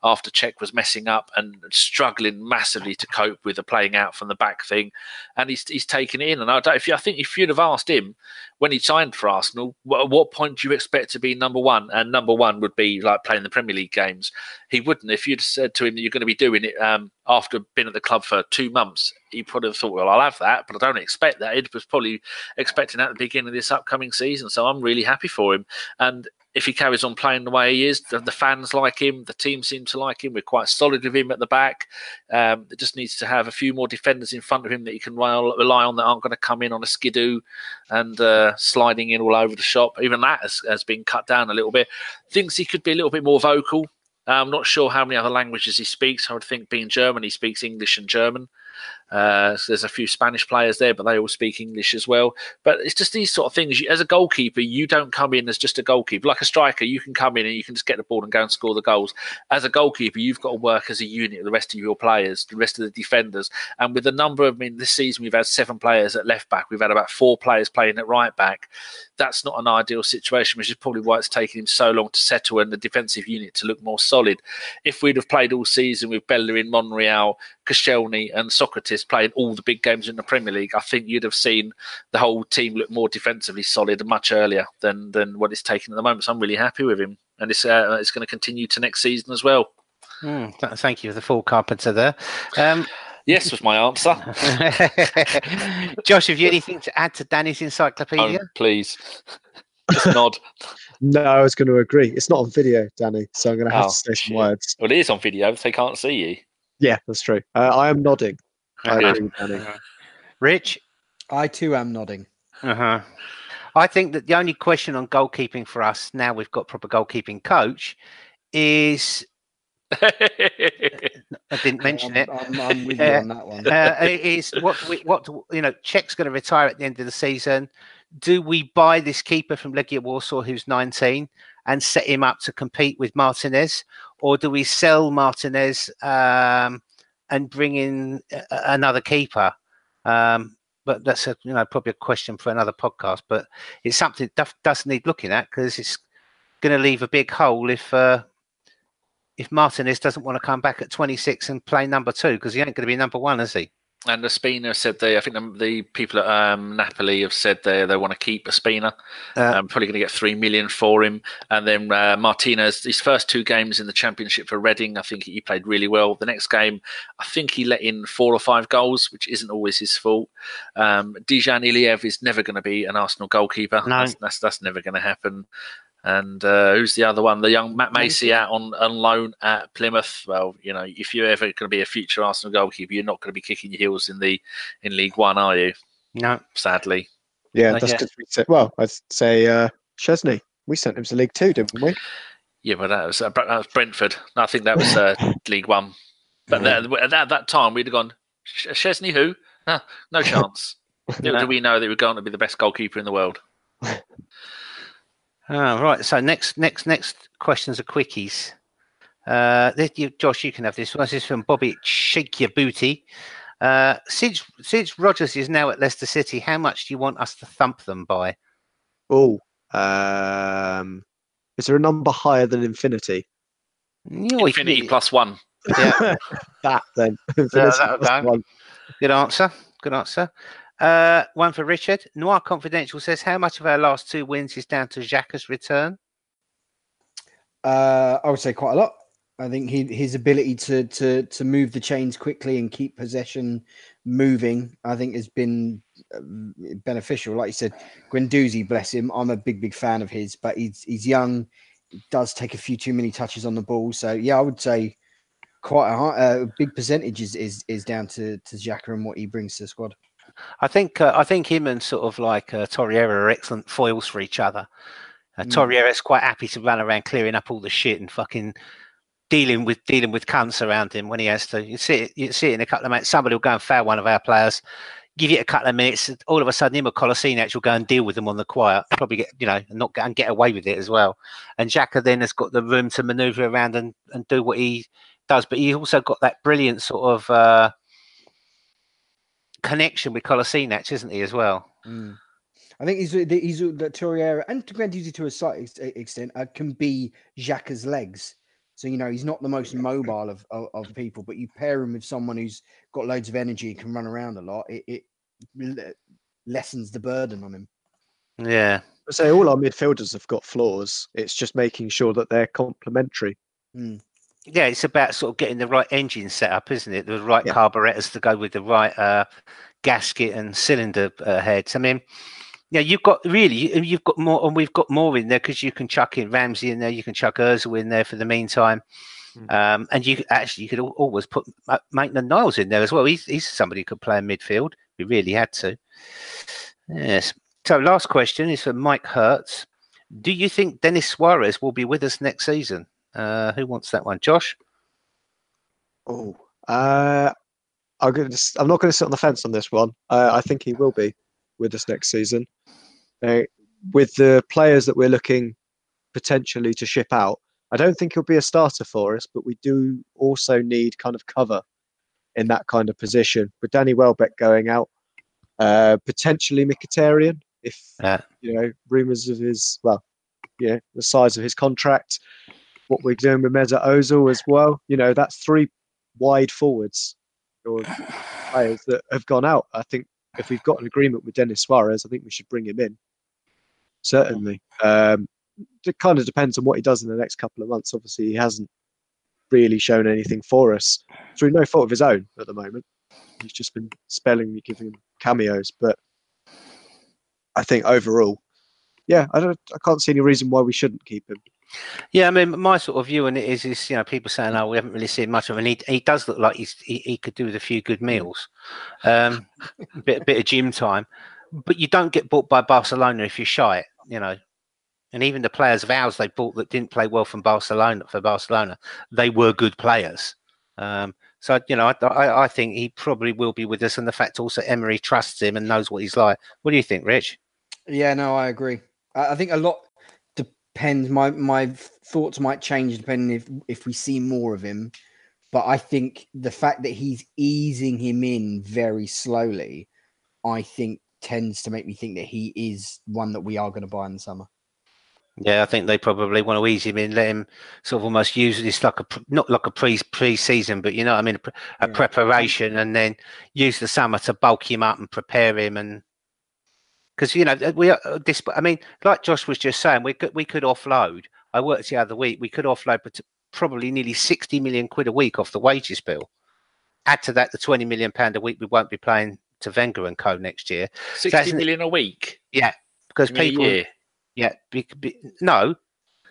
after Czech was messing up and struggling massively to cope with the playing out from the back thing, and he's taken it in. And I think if you'd have asked him when he signed for Arsenal, at what point do you expect to be number one? And number one would be like playing the Premier League games. He wouldn't. If you'd said to him that you're going to be doing it after being at the club for 2 months, he probably thought, well, I'll have that, but I don't expect that. He was probably expecting that at the beginning of this upcoming season. So I'm really happy for him. And if he carries on playing the way he is, the fans like him, the team seems to like him. We're quite solid with him at the back. It just needs to have a few more defenders in front of him that he can rely on, that aren't going to come in on a skidoo and sliding in all over the shop. Even that has been cut down a little bit. Thinks he could be a little bit more vocal. I'm not sure how many other languages he speaks. I would think, being German, he speaks English and German. So there's a few Spanish players there, but they all speak English as well. But it's just these sort of things. As a goalkeeper, you don't come in as just a goalkeeper. Like a striker, you can come in and you can just get the ball and go and score the goals. As a goalkeeper, you've got to work as a unit with the rest of your players, the rest of the defenders. And with the number of, this season we've had 7 players at left back. We've had about 4 players playing at right back. That's not an ideal situation, which is probably why it's taken him so long to settle and the defensive unit to look more solid. If we'd have played all season with Bellerin, Monreal, Koscielny and Socrates playing all the big games in the Premier League, I think you'd have seen the whole team look more defensively solid much earlier than what it's taken at the moment. So I'm really happy with him, and it's going to continue to next season as well. Thank you for the full carpenter there. Yes was my answer. Josh, have you anything to add to Danny's encyclopedia? Please. Just nod. No, I was going to agree. It's not on video, Danny, so I'm going to have to say some words. Well, it is on video, so they can't see you. Yeah, that's true. I am nodding. I agree, Danny. Rich? I too am nodding. I think that the only question on goalkeeping for us, now we've got proper goalkeeping coach, is... I didn't mention it. I'm with you on that one. Is Czech's going to retire at the end of the season. Do we buy this keeper from Legia Warsaw who's 19 and set him up to compete with Martinez, or do we sell Martinez and bring in another keeper? But that's probably a question for another podcast. But it's something that does need looking at, because it's going to leave a big hole if Martinez doesn't want to come back at 26 and play number 2, because he ain't going to be number 1, is he? And Ospina said I think the people at Napoli have said they want to keep Ospina. Probably going to get 3 million for him. And then Martinez, his first 2 games in the Championship for Reading, I think he played really well. The next game, I think he let in 4 or 5 goals, which isn't always his fault. Dejan Iliev is never going to be an Arsenal goalkeeper. No. That's never going to happen. And who's the other one? The young Matt Macy out on loan at Plymouth. Well, if you're ever going to be a future Arsenal goalkeeper, you're not going to be kicking your heels in League One, are you? No, Yeah, sadly. that's because we said. Well, I'd say Chesney. We sent him to League 2, didn't we? Yeah, but that was Brentford. I think that was League 1. But at that time, we'd have gone, Chesney who? No chance. Do we know that we're going to be the best goalkeeper in the world? Right. So next questions are quickies. Josh, you can have this one. This is from Bobby Shake Your Booty. Since Rodgers is now at Leicester City, how much do you want us to thump them by? Oh, is there a number higher than infinity? Infinity plus 1. Yeah. That then. That'll go. Good answer. One for Richard. Noir Confidential says, how much of our last 2 wins is down to Xhaka's return? I would say quite a lot. I think his ability to move the chains quickly and keep possession moving, I think, has been beneficial. Like you said, Guendouzi, bless him. I'm a big fan of his, but he's young. He does take a few too many touches on the ball. So yeah, I would say quite a big percentage is down to Xhaka and what he brings to the squad. I think him and sort of like Torreira are excellent foils for each other. Torreira's quite happy to run around clearing up all the shit and fucking dealing with cunts around him when he has to. You see it in a couple of minutes. Somebody will go and foul one of our players, give it a couple of minutes, all of a sudden him or Kolasinac will go and deal with them on the quiet, probably get away with it as well. And Xhaka then has got the room to manoeuvre around and do what he does, but he also got that brilliant sort of connection with Kolasinac, isn't he, as well? I think he's the Torreira and Guendouzi to a slight extent can be Xhaka's legs. So, he's not the most mobile of people, but you pair him with someone who's got loads of energy, can run around a lot. It lessens the burden on him. Yeah. I say all our midfielders have got flaws. It's just making sure that they're complementary. Yeah, it's about sort of getting the right engine set up, isn't it? The right carburetors to go with the right gasket and cylinder heads. I mean, you've got more, and we've got more in there because you can chuck in Ramsey in there, you can chuck Ozil in there for the meantime, and you could always put Maitland-Niles in there as well. He's somebody who could play in midfield. We really had to. Yes. So last question is from Mike Hertz. Do you think Denis Suarez will be with us next season? Who wants that one, Josh? I'm not going to sit on the fence on this one. I think he will be with us next season. With the players that we're looking potentially to ship out, I don't think he'll be a starter for us, but we do also need kind of cover in that kind of position. With Danny Welbeck going out, potentially Mkhitaryan, if rumours of his, the size of his contract, what we're doing with Mesut Ozil as well. That's 3 wide forwards or players that have gone out. I think if we've got an agreement with Denis Suarez, I think we should bring him in. Certainly. It kind of depends on what he does in the next couple of months. Obviously, he hasn't really shown anything for us through no fault of his own at the moment. He's just been spellingly giving cameos. But I think overall, I can't see any reason why we shouldn't keep him. Yeah, I mean, my sort of view on it is people saying, "Oh, we haven't really seen much of him." He does look like he could do with a few good meals, bit of gym time. But you don't get bought by Barcelona if you're shy, And even the players of ours they bought that didn't play well for Barcelona, they were good players. So I think he probably will be with us, and the fact also Emery trusts him and knows what he's like. What do you think, Rich? Yeah, no, I agree. I think a lot depends. My thoughts might change depending if we see more of him. But I think the fact that he's easing him in very slowly, I think tends to make me think that he is one that we are going to buy in the summer. Yeah, I think they probably want to ease him in, let him sort of almost use this like not like a pre-season, but a preparation, and then use the summer to bulk him up and prepare him. And because we are this, I mean, like Josh was just saying, we could offload. I worked the other week. We could offload probably nearly 60 million quid a week off the wages bill. Add to that the 20 million pound a week we won't be paying to Wenger and Co next year. 60 million a week. Yeah, because people. A year. Yeah, no.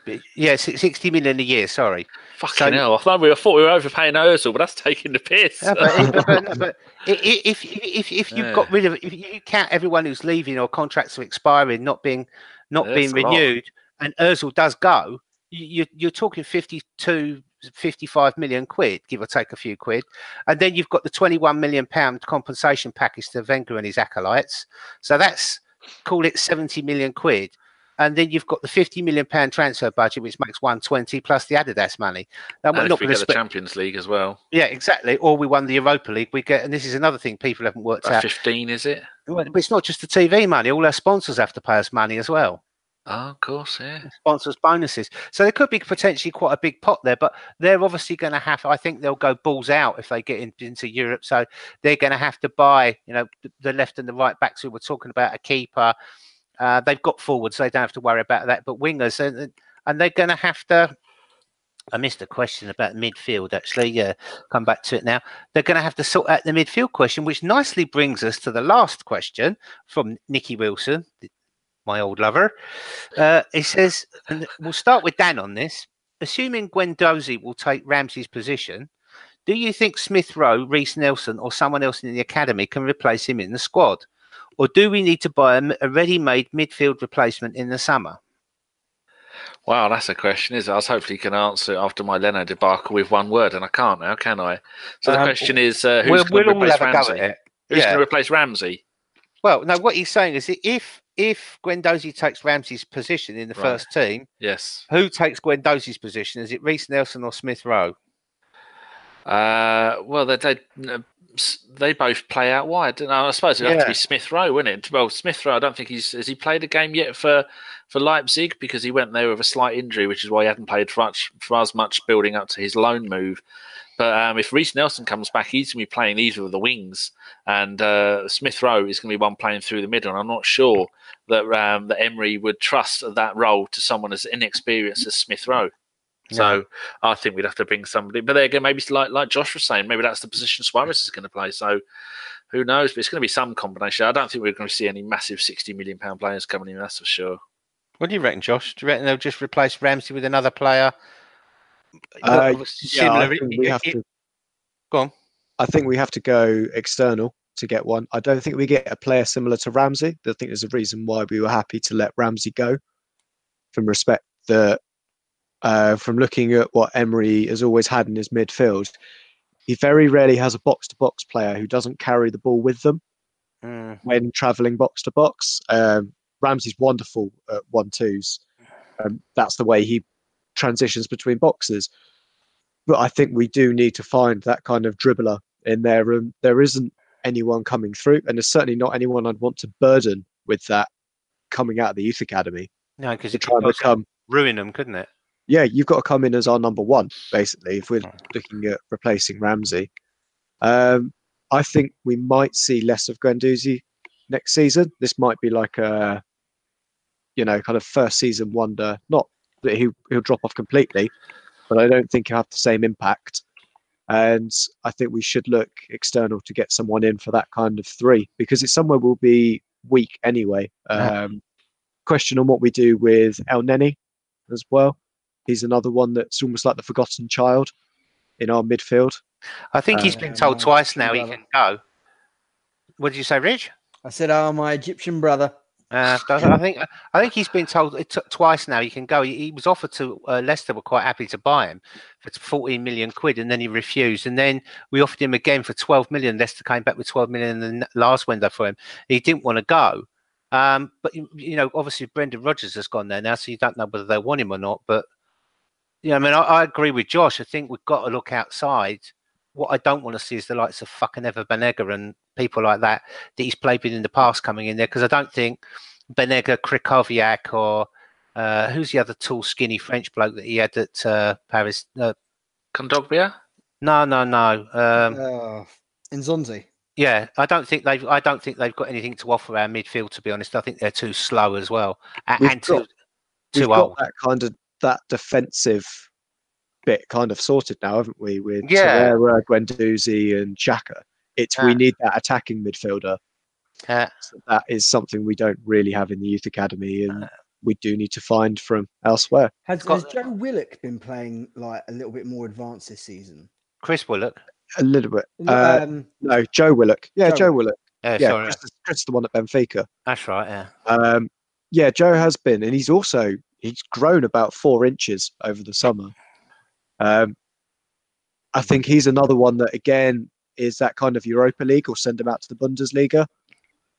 60 million a year, sorry. Fucking hell. I thought we were overpaying Ozil, but that's taking the piss. But if you've got rid of, if you count everyone who's leaving or contracts are expiring, not being renewed, and Ozil does go, you're talking 55 million quid, give or take a few quid. And then you've got the 21 million pound compensation package to Wenger and his acolytes. So that's, call it 70 million quid. And then you've got the 50 million pound transfer budget, which makes 120 plus the Adidas money. Now, and if we get the Champions League as well. Yeah, exactly. Or we won the Europa League. We get, and this is another thing people haven't worked out. 15, is it? But it's not just the TV money. All our sponsors have to pay us money as well. Oh, of course, yeah. Sponsors bonuses. So there could be potentially quite a big pot there, but they're obviously going to have, I think they'll go balls out if they get into Europe. So they're going to have to buy, the left and the right backs who were talking about, a keeper. They've got forwards, so they don't have to worry about that. But wingers, and they're going to have to. I missed a question about midfield, actually. Yeah, come back to it now. They're going to have to sort out the midfield question, which nicely brings us to the last question from Nicky Wilson, my old lover. He says, and we'll start with Dan on this. Assuming Guendouzi will take Ramsey's position, do you think Smith Rowe, Reece Nelson, or someone else in the academy can replace him in the squad? Or do we need to buy a ready-made midfield replacement in the summer? Wow, that's a question, is it? I was hopefully you can answer it after my Leno debacle with one word, and I can't now, can I? So the question is, who's going to replace Ramsey? Who's going to replace Ramsey? Well, no, what he's saying is if Guendouzi takes Ramsey's position in the first team, yes, who takes Guendouzi's position? Is it Reece Nelson or Smith Rowe? Well, they both play out wide. I suppose it'd have to be Smith Rowe, wouldn't it? Well, Smith Rowe, I don't think has he played a game yet for Leipzig, because he went there with a slight injury, which is why he hadn't played for as much building up to his loan move. But if Reece Nelson comes back, he's going to be playing either of the wings, and Smith Rowe is going to be one playing through the middle. And I'm not sure that Emery would trust that role to someone as inexperienced as Smith Rowe. So I think we'd have to bring somebody. But there again, maybe it's like Josh was saying, maybe that's the position Suarez is going to play. So who knows? But it's going to be some combination. I don't think we're going to see any massive £60 million players coming in, that's for sure. What do you reckon, Josh? Do you reckon they'll just replace Ramsey with another player? Similar. We have to go on. I think we have to go external to get one. I don't think we get a player similar to Ramsey. I think there's a reason why we were happy to let Ramsey go, from respect that. From looking at what Emery has always had in his midfield, he very rarely has a box-to-box player who doesn't carry the ball with them when travelling box-to-box. Ramsey's wonderful at 1-2s. That's the way he transitions between boxes. But I think we do need to find that kind of dribbler in there. And there isn't anyone coming through, and there's certainly not anyone I'd want to burden with that coming out of the youth academy. No, because it could ruin them, couldn't it? Yeah, you've got to come in as our number one, basically, if we're looking at replacing Ramsey. I think we might see less of Guendouzi next season. This might be like a, kind of first season wonder. Not that he'll drop off completely, but I don't think he'll have the same impact. And I think we should look external to get someone in for that kind of three, because it's somewhere we'll be weak anyway. Question on what we do with El Neni as well. He's another one that's almost like the forgotten child in our midfield. I think he's been told twice now he can go. What did you say, Rich? I said, my Egyptian brother. I think he's been told twice now he can go. He was offered to Leicester, were quite happy to buy him for 14 million quid, and then he refused. And then we offered him again for 12 million. Leicester came back with 12 million in the last window for him. He didn't want to go. But obviously Brendan Rodgers has gone there now, so you don't know whether they want him or not. But I agree with Josh. I think we've got to look outside. What I don't want to see is the likes of fucking Ever Banega and people like that he's played with in the past coming in there, because I don't think Banega, Krikoviak, or who's the other tall, skinny French bloke that he had at Paris? Kondogbia? No. Nzonzi. Yeah, I don't think they've got anything to offer our midfield, to be honest. I think they're too slow as well, and too old. That defensive bit kind of sorted now, haven't we? With Torreira, Guendouzi, and Xhaka. We need that attacking midfielder. So that is something we don't really have in the youth academy, and we do need to find from elsewhere. Has Joe Willock been playing like a little bit more advanced this season? Chris Willock? A little bit. No, Joe Willock. Yeah, Joe Willock. Sorry. Chris is the one at Benfica. That's right, yeah. Joe has been, and he's grown about 4 inches over the summer. I think he's another one that, again, is that kind of Europa League, or send him out to the Bundesliga.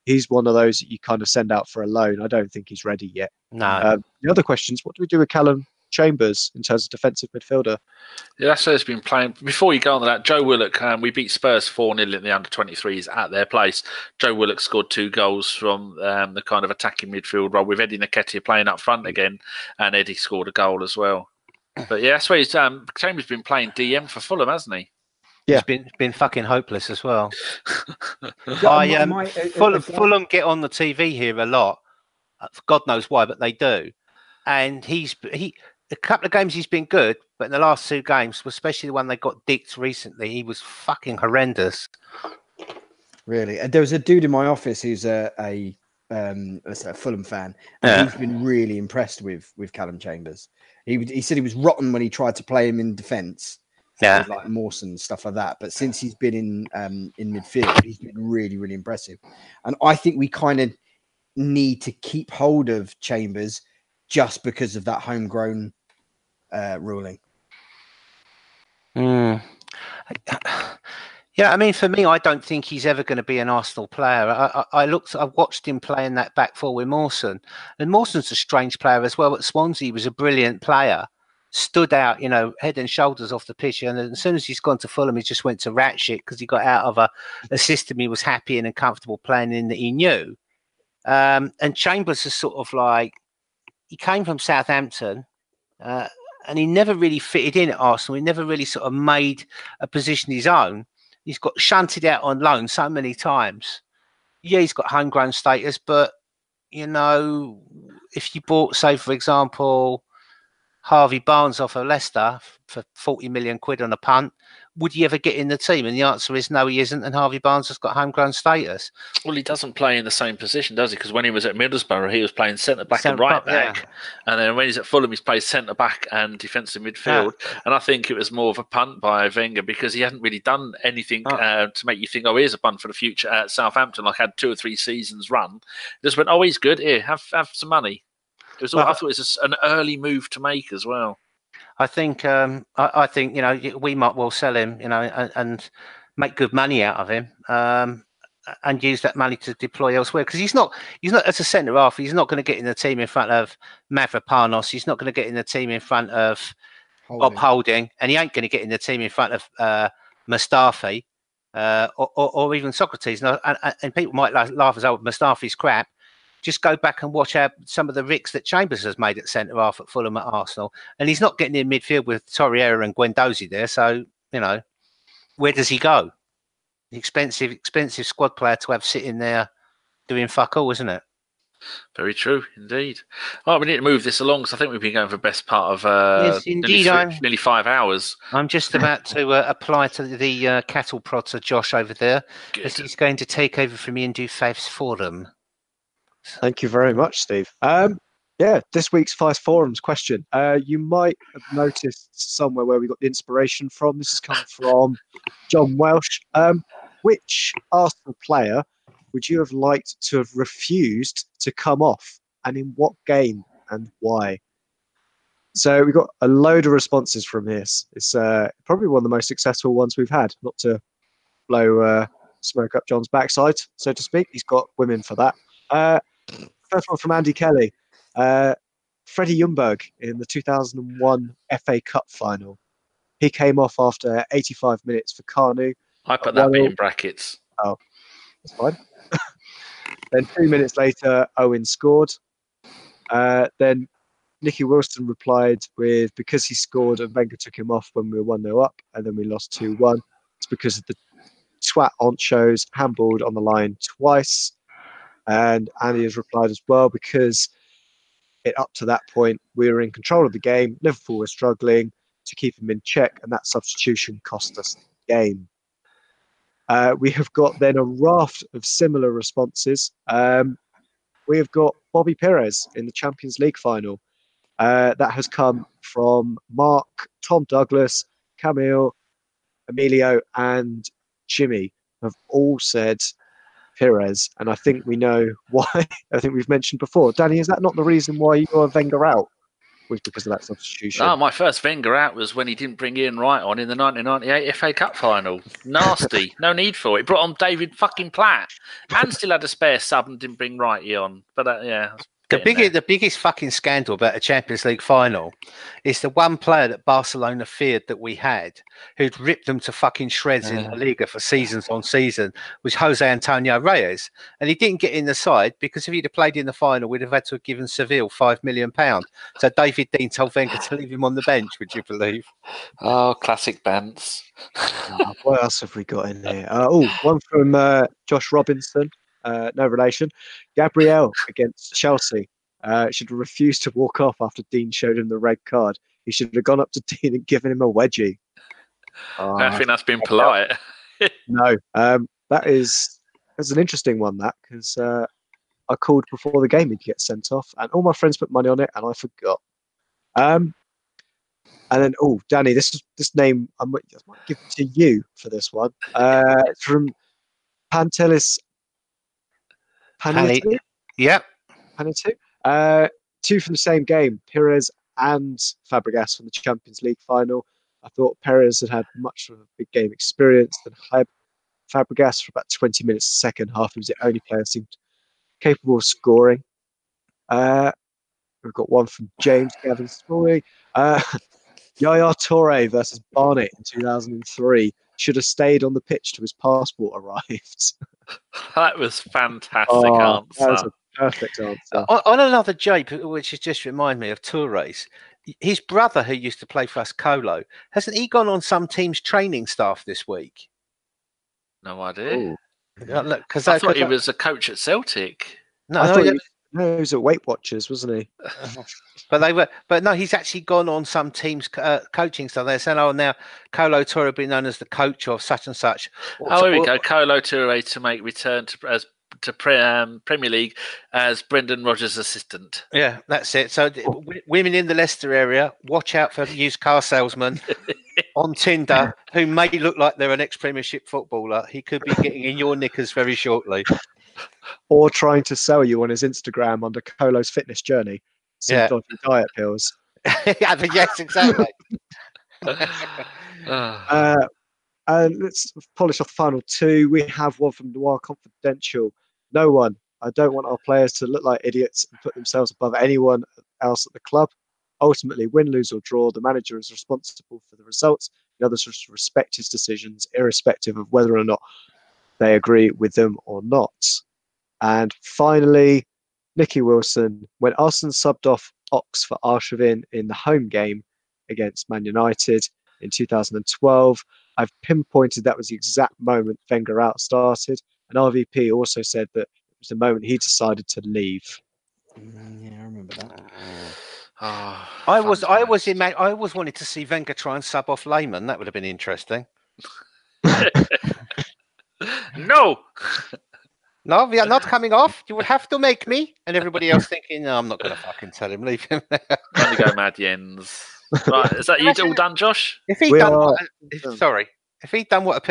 He's one of those that you kind of send out for a loan. I don't think he's ready yet. No. The other question is, what do we do with Callum Chambers in terms of defensive midfielder. Yeah, that's what he's been playing. Before you go on to that, Joe Willock, we beat Spurs 4-0 in the under-23s at their place. Joe Willock scored 2 goals from the kind of attacking midfield role with Eddie Nketiah playing up front again, and Eddie scored a goal as well. But yeah, that's where he's Chambers been playing DM for Fulham, hasn't he? Yeah. He's been fucking hopeless as well. Fulham get on the TV here a lot. God knows why, but they do. And a couple of games he's been good, but in the last 2 games, especially the one they got dicked recently, he was fucking horrendous. Really, there was a dude in my office who's a Fulham fan, and he's been really impressed with Callum Chambers. He said he was rotten when he tried to play him in defence, like Mawson and stuff like that. But since he's been in midfield, he's been really, really impressive. And I think we kind of need to keep hold of Chambers just because of that homegrown ruling. Yeah, I mean, for me, I don't think he's ever going to be an Arsenal player. I watched him playing that back four with Mawson, and Mawson's a strange player as well. At Swansea, he was a brilliant player, stood out, head and shoulders off the pitch. And as soon as he's gone to Fulham, he just went to rat shit because he got out of a system he was happy in and comfortable playing in that he knew. And Chambers is sort of like, he came from Southampton, and he never really fitted in at Arsenal. He never really sort of made a position his own. He's got shunted out on loan so many times. Yeah, he's got homegrown status, but, if you bought, say, for example, Harvey Barnes off of Leicester for 40 million quid on a punt, would he ever get in the team? And the answer is no, he isn't. And Harvey Barnes has got homegrown status. Well, he doesn't play in the same position, does he? Because when he was at Middlesbrough, he was playing centre-back and right-back. Yeah. And then when he's at Fulham, he's played centre-back and defensive midfield. Yeah. And I think it was more of a punt by Wenger because he hadn't really done anything to make you think, here's a punt for the future at Southampton. Like, had 2 or 3 seasons run. Just went, he's good. Here, have some money. I thought it was an early move to make as well. I think we might well sell him, and make good money out of him, and use that money to deploy elsewhere. Because he's not as a centre half. He's not going to get in the team in front of Mavropanos. He's not going to get in the team in front of Bob Holding, and he ain't going to get in the team in front of Mustafi or even Socrates. And people might laugh as Mustafi's crap. Just go back and watch some of the ricks that Chambers has made at centre-half at Fulham at Arsenal. And he's not getting in midfield with Torreira and Guendouzi there. So, where does he go? Expensive squad player to have sitting there doing fuck all, isn't it? Very true, indeed. Well, we need to move this along because I think we've been going for the best part of nearly 5 hours. I'm just about to apply to the cattle prod to Josh over there. Good. As he's going to take over from me and do Fyffes for them. Thank you very much, Steve. This week's Fyffes Forums question. You might have noticed somewhere where we got the inspiration from. This has come from John Welsh. Which Arsenal player would you have liked to have refused to come off, and in what game and why? So we got a load of responses from this. It's probably one of the most successful ones we've had. Not to blow smoke up John's backside, so to speak. He's got women for that. First one from Andy Kelly. Freddie Ljungberg in the 2001 FA Cup final. He came off after 85 minutes for Kanu. I put that bit in brackets. Oh, that's fine. Then 2 minutes later, Owen scored. Then Nicky Wilson replied with, because he scored and Wenger took him off when we were 1-0 up, and then we lost 2-1. It's because of the twat honchos handballed on the line twice. And Andy has replied as well, because up to that point, we were in control of the game. Liverpool were struggling to keep him in check, and that substitution cost us the game. We have got then a raft of similar responses. We have got Bobby Perez in the Champions League final. That has come from Mark, Tom Douglas, Camille, Emilio, and Jimmy have all said Perez, and I think we know why. I think we've mentioned before. Danny, is that not the reason why you were Wenger out? Was because of that substitution? No, my first Wenger out was when he didn't bring Ian Wright on in the 1998 FA Cup final. Nasty. No need for it. He brought on David fucking Platt and still had a spare sub and didn't bring Wrighty on. But The biggest fucking scandal about a Champions League final is the one player that Barcelona feared that we had, who'd ripped them to fucking shreds in La Liga for seasons on season, was Jose Antonio Reyes. And he didn't get in the side because if he'd have played in the final, we'd have had to have given Seville £5 million. So David Dean told Wenger to leave him on the bench, would you believe? Oh, classic Bants. What else have we got in here? One from Josh Robinson. No relation. Gabriel against Chelsea should refuse to walk off after Dean showed him the red card. He should have gone up to Dean and given him a wedgie. I think that's been polite. No, that's an interesting one, that, because I called before the game he'd get sent off, and all my friends put money on it, and I forgot. And then, Danny, this name I might give it to you for this one. It's from Pantelis. Panitu? Yeah. Panitu. Two from the same game, Perez and Fabregas from the Champions League final. I thought Perez had much of a big game experience than Fabregas for about 20 minutes the second half. He was the only player who seemed capable of scoring. We've got one from James Gavin Story. Yaya Toure versus Barnet in 2003 should have stayed on the pitch till his passport arrived. That was fantastic answer. That was a perfect answer. On another jape, which has just reminded me of Toure's, his brother, who used to play for us, Colo, hasn't he gone on some team's training staff this week? No idea. Look, I thought he was a coach at Celtic. No, he was at Weight Watchers, wasn't he? But no, he's actually gone on some team's coaching stuff. They're saying, now Colo Toure will be known as the coach of such and such. Here we go. Colo Toure to make return to Premier League as Brendan Rodgers' assistant. Yeah, that's it. So women in the Leicester area, watch out for used car salesmen on Tinder who may look like they're an ex-Premiership footballer. He could be getting in your knickers very shortly. Or trying to sell you on his Instagram under Colo's fitness journey. Some dodgy diet pills. Yes, exactly. Let's polish off the final two. We have one from Noir Confidential. No one. I don't want our players to look like idiots and put themselves above anyone else at the club. Ultimately, win, lose or draw, the manager is responsible for the results. The others respect his decisions, irrespective of whether or not they agree with them or not. And finally, Nicky Wilson, when Arsenal subbed off Ox for Arshavin in the home game against Man United in 2012, I've pinpointed that was the exact moment Wenger outstarted. And RVP also said that it was the moment he decided to leave. Yeah, I remember that. I always wanted to see Wenger try and sub off Lehmann. That would have been interesting. No. No, we are not coming off. You would have to make me. And everybody else thinking, no, I'm not going to fucking tell him. Leave him there. Time to go, Mad Jens. Right, is that you all done, Josh? If he'd done what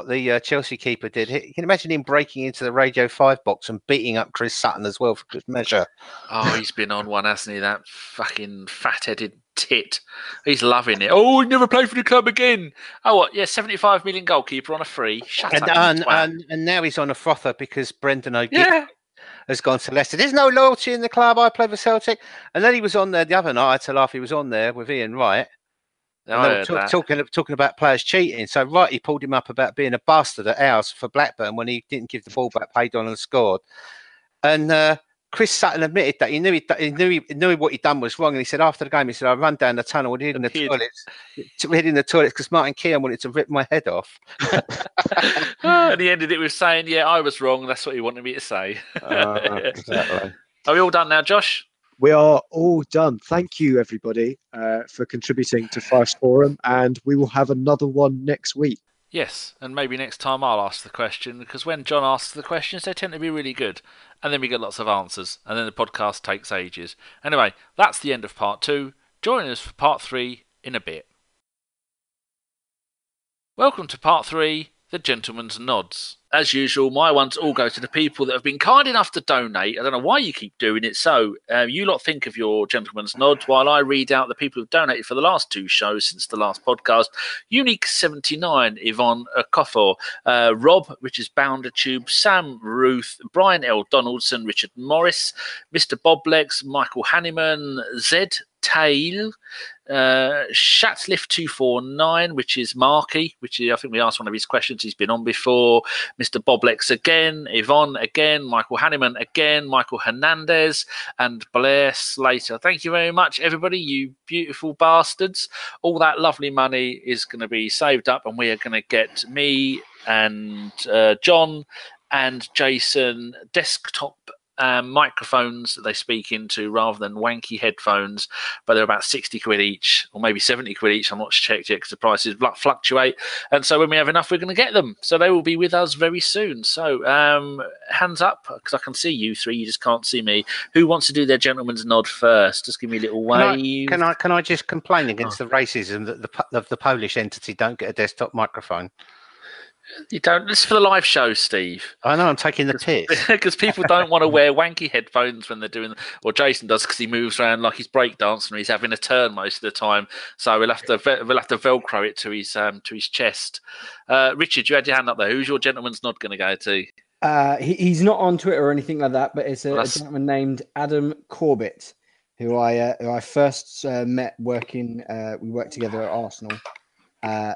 the Chelsea keeper did, you can imagine him breaking into the Radio 5 box and beating up Chris Sutton as well for good measure. Oh, he's been on one, hasn't he? That fucking fat-headed tit. He's loving it. Oh, he never played for the club again. Oh, what? Yeah, 75 million goalkeeper on a free. Shut up. And now he's on a frother because Brendan O'Gee has gone to Leicester. There's no loyalty in the club. I play for Celtic. And then he was on there the other night. I had to laugh. He was on there with Ian Wright. Talking about players cheating. So Wright, he pulled him up about being a bastard at ours for Blackburn when he didn't give the ball back, played on and scored. And Chris Sutton admitted that he knew what he'd done was wrong. And he said after the game, he said, I ran down the tunnel and hid in the toilets because Martin Keown wanted to rip my head off. And he ended it with saying, yeah, I was wrong. That's what he wanted me to say. Exactly. Are we all done now, Josh? We are all done. Thank you, everybody, for contributing to Fyffes Forum. And we will have another one next week. Yes, and maybe next time I'll ask the question, because when John asks the questions, they tend to be really good. And then we get lots of answers, and then the podcast takes ages. Anyway, that's the end of part 2. Join us for part 3 in a bit. Welcome to part 3, The Gentleman's Nods. as usual, my ones all go to the people that have been kind enough to donate. I don't know why you keep doing it. So you lot think of your gentleman's nod while I read out the people who've donated for the last 2 shows since the last podcast. Unique79, Yvonne Koffor, Rob, which is Boundertube, Sam Ruth, Brian L. Donaldson, Richard Morris, Mr. Boblegs, Michael Hanneman, Zed Tail, Shatlift249, which is Marky, which is, I think we asked one of his questions. He's been on before. Mr. Boblex again, Yvonne again, Michael Hanneman again, Michael Hernandez, and Blair Slater. Thank you very much, everybody, you beautiful bastards. All that lovely money is going to be saved up, and we are going to get me and John and Jason desktop microphones that they speak into rather than wanky headphones, but they're about 60 quid each, or maybe 70 quid each. I'm not checked yet because the prices fluctuate, and so when we have enough, we're going to get them. So they will be with us very soon. So hands up, because I can see you three, you just can't see me. Who wants to do their gentleman's nod first? Just give me a little wave. Can I just complain against the racism that the Polish entity don't get a desktop microphone? You don't. This is for the live show, Steve. I know, I'm taking the piss. Because people don't want to wear wanky headphones when they're doing, or Jason does because he moves around like he's breakdancing and he's having a turn most of the time. So we'll have to Velcro it to his chest. Richard, you had your hand up there. Who's your gentleman's nod going to go to? He's not on Twitter or anything like that, but it's a gentleman named Adam Corbett, who I first met working. We worked together at Arsenal.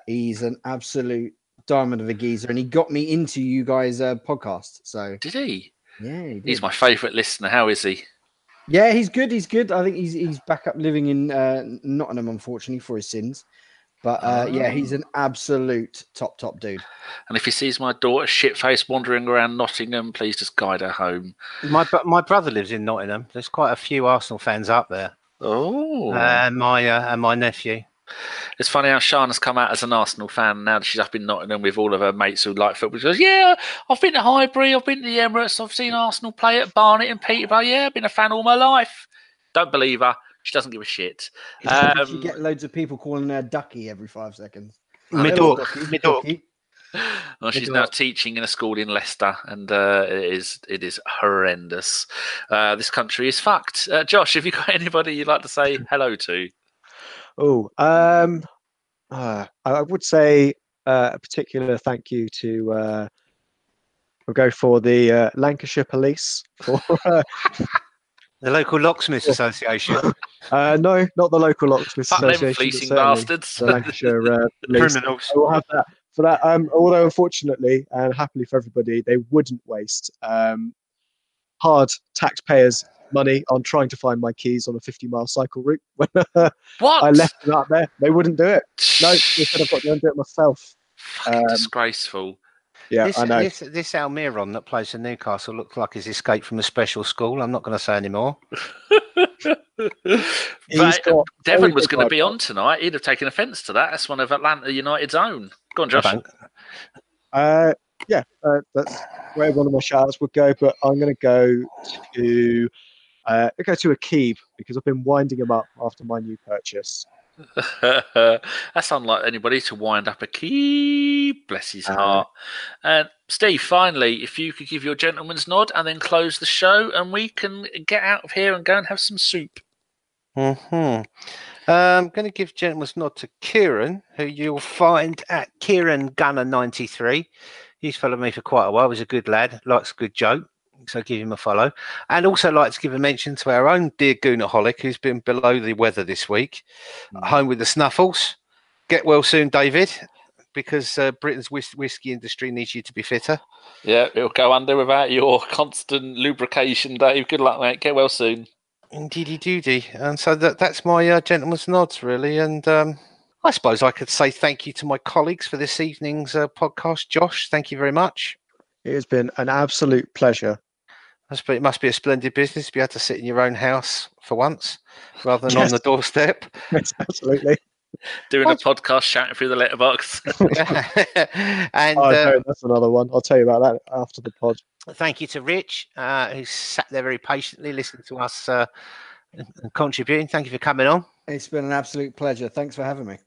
He's an absolute diamond of a geezer, and he got me into you guys' podcast. So did he? Yeah, he did. He's my favourite listener. How is he? Yeah, he's good. He's good. I think he's back up living in Nottingham, unfortunately, for his sins. But yeah, he's an absolute top dude. And if he sees my daughter shit-faced wandering around Nottingham, please just guide her home. My brother lives in Nottingham. There's quite a few Arsenal fans up there. Oh, and my nephew. It's funny how Shana's come out as an Arsenal fan now that she's up in Nottingham with all of her mates who like football. She goes, yeah, I've been to Highbury, I've been to the Emirates, I've seen Arsenal play at Barnet and Peterborough. Yeah, I've been a fan all my life. Don't believe her. She doesn't give a shit. You get loads of people calling her Ducky every 5 seconds. Midork. Well, she's now teaching in a school in Leicester, and it is horrendous. This country is fucked. Josh, have you got anybody you'd like to say hello to? Oh, I would say a particular thank you to we'll go for the Lancashire Police for the local locksmiths association. No, not the local locksmiths association. Fleecing bastards. The Lancashire Police. Criminals. I will have that for that. Although unfortunately and happily for everybody, they wouldn't waste hard taxpayers' money on trying to find my keys on a 50-mile cycle route. When I left them out there, they wouldn't do it. No, they said I've got to go and do it myself. Disgraceful. Yeah, I know. This Almiron that plays for Newcastle looks like he's escaped from a special school. I'm not going to say any more. Devon was going to be on tonight. He'd have taken offence to that. That's one of Atlanta United's own. Go on, Josh. That's where one of my shout-outs would go, but I'm going to go to Akib because I've been winding him up after my new purchase. That's unlike anybody to wind up Akib. Bless his heart. And Steve, finally, if you could give your gentleman's nod and then close the show, and we can get out of here and go and have some soup. I'm going to give gentleman's nod to Kieran, who you'll find at Kieran Gunner 93. He's followed me for quite a while. He's a good lad, likes a good joke. So give him a follow. And also like to give a mention to our own dear Goonaholic, who's been below the weather this week, home with the snuffles. Get well soon, David, because Britain's whiskey industry needs you to be fitter. Yeah, it'll go under without your constant lubrication, Dave. Good luck, mate. Get well soon. Indeedy doody. And so that's my gentleman's nods, really. And I suppose I could say thank you to my colleagues for this evening's podcast. Josh, thank you very much. It has been an absolute pleasure. It must be a splendid business to be able to sit in your own house for once, rather than on the doorstep. Yes, absolutely. Doing a podcast, shouting through the letterbox. And no, that's another one. I'll tell you about that after the pod. Thank you to Rich, who sat there very patiently listening to us and contributing. Thank you for coming on. It's been an absolute pleasure. Thanks for having me.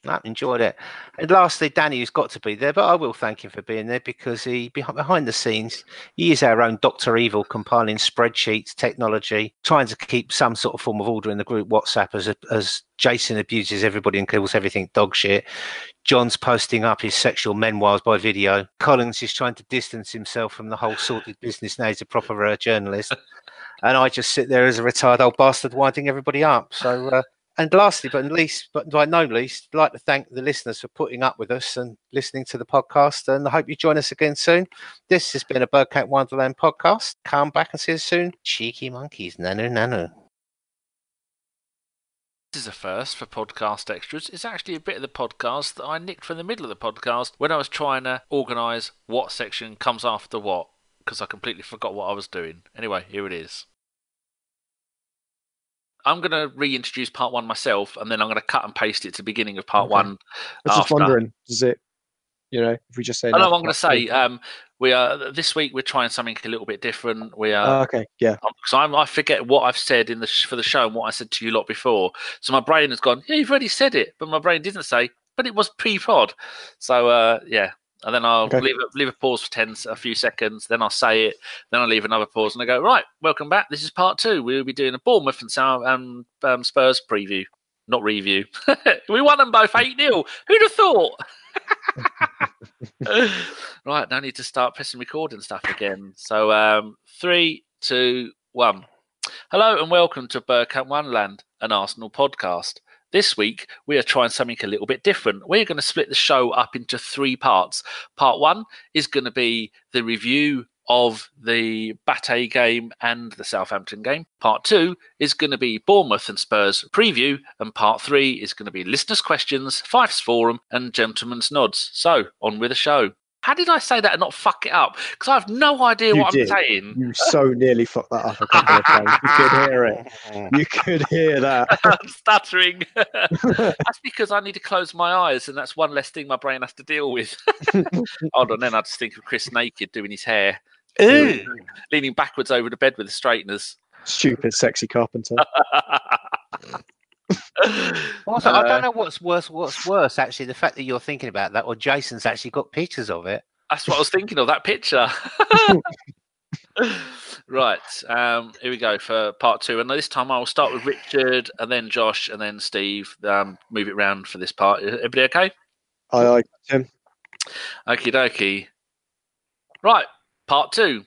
I enjoyed it. And lastly, Danny, who's got to be there, but I will thank him for being there because he, behind the scenes, he is our own Dr. Evil, compiling spreadsheets, technology, trying to keep some sort of form of order in the group WhatsApp as Jason abuses everybody and calls everything dog shit. John's posting up his sexual memoirs by video. Collins is trying to distance himself from the whole sordid business now he's a proper journalist. And I just sit there as a retired old bastard winding everybody up. So, and lastly, but by no least, I'd like to thank the listeners for putting up with us and listening to the podcast. And I hope you join us again soon. This has been a Bergkamp Wonderland podcast. Come back and see us soon. Cheeky monkeys, nanu nanu. This is a first for podcast extras. It's actually a bit of the podcast that I nicked from the middle of the podcast when I was trying to organise what section comes after what, because I completely forgot what I was doing. Anyway, here it is. I'm going to reintroduce part one myself, and then I'm going to cut and paste it to the beginning of part one. I was just wondering, does it, if we just say... I know, I'm going to say, we are this week we're trying something a little bit different. We are okay, yeah. So I forget what I've said in for the show and what I said to you lot before. So my brain has gone, yeah, you've already said it, but my brain didn't say, but it was pre-pod. So yeah. And then I'll leave a pause for a few seconds. Then I'll say it. Then I'll leave another pause, and I go, right, welcome back. This is part two. We'll be doing a Bournemouth and Spurs preview, not review. We won them both 8-0. Who'd have thought? Right, now I need to start pressing record and stuff again. So 3, 2, 1. Hello and welcome to Bergkamp Wonderland, an Arsenal podcast. This week, we are trying something a little bit different. We're going to split the show up into 3 parts. Part 1 is going to be the review of the Bate game and the Southampton game. Part 2 is going to be Bournemouth and Spurs preview. And part 3 is going to be listeners' questions, Fyffes forum, and gentlemen's nods. So, on with the show. How did I say that and not fuck it up? Because I have no idea what I'm saying. You so nearly fucked that up a couple of times. You could hear it. You could hear that. I'm stuttering. That's because I need to close my eyes, and that's one less thing my brain has to deal with. Hold on, then I just think of Chris naked doing his hair. Ooh. Leaning backwards over the bed with the straighteners. Stupid, sexy carpenter. Also, I don't know what's worse, actually, the fact that you're thinking about that, or Jason's actually got pictures of it. That's what I was thinking of, that picture. Right, here we go for part 2. And this time I'll start with Richard, and then Josh, and then Steve. Move it round for this part. Everybody okay? Aye, Tim. Okie dokie. Right, part 2.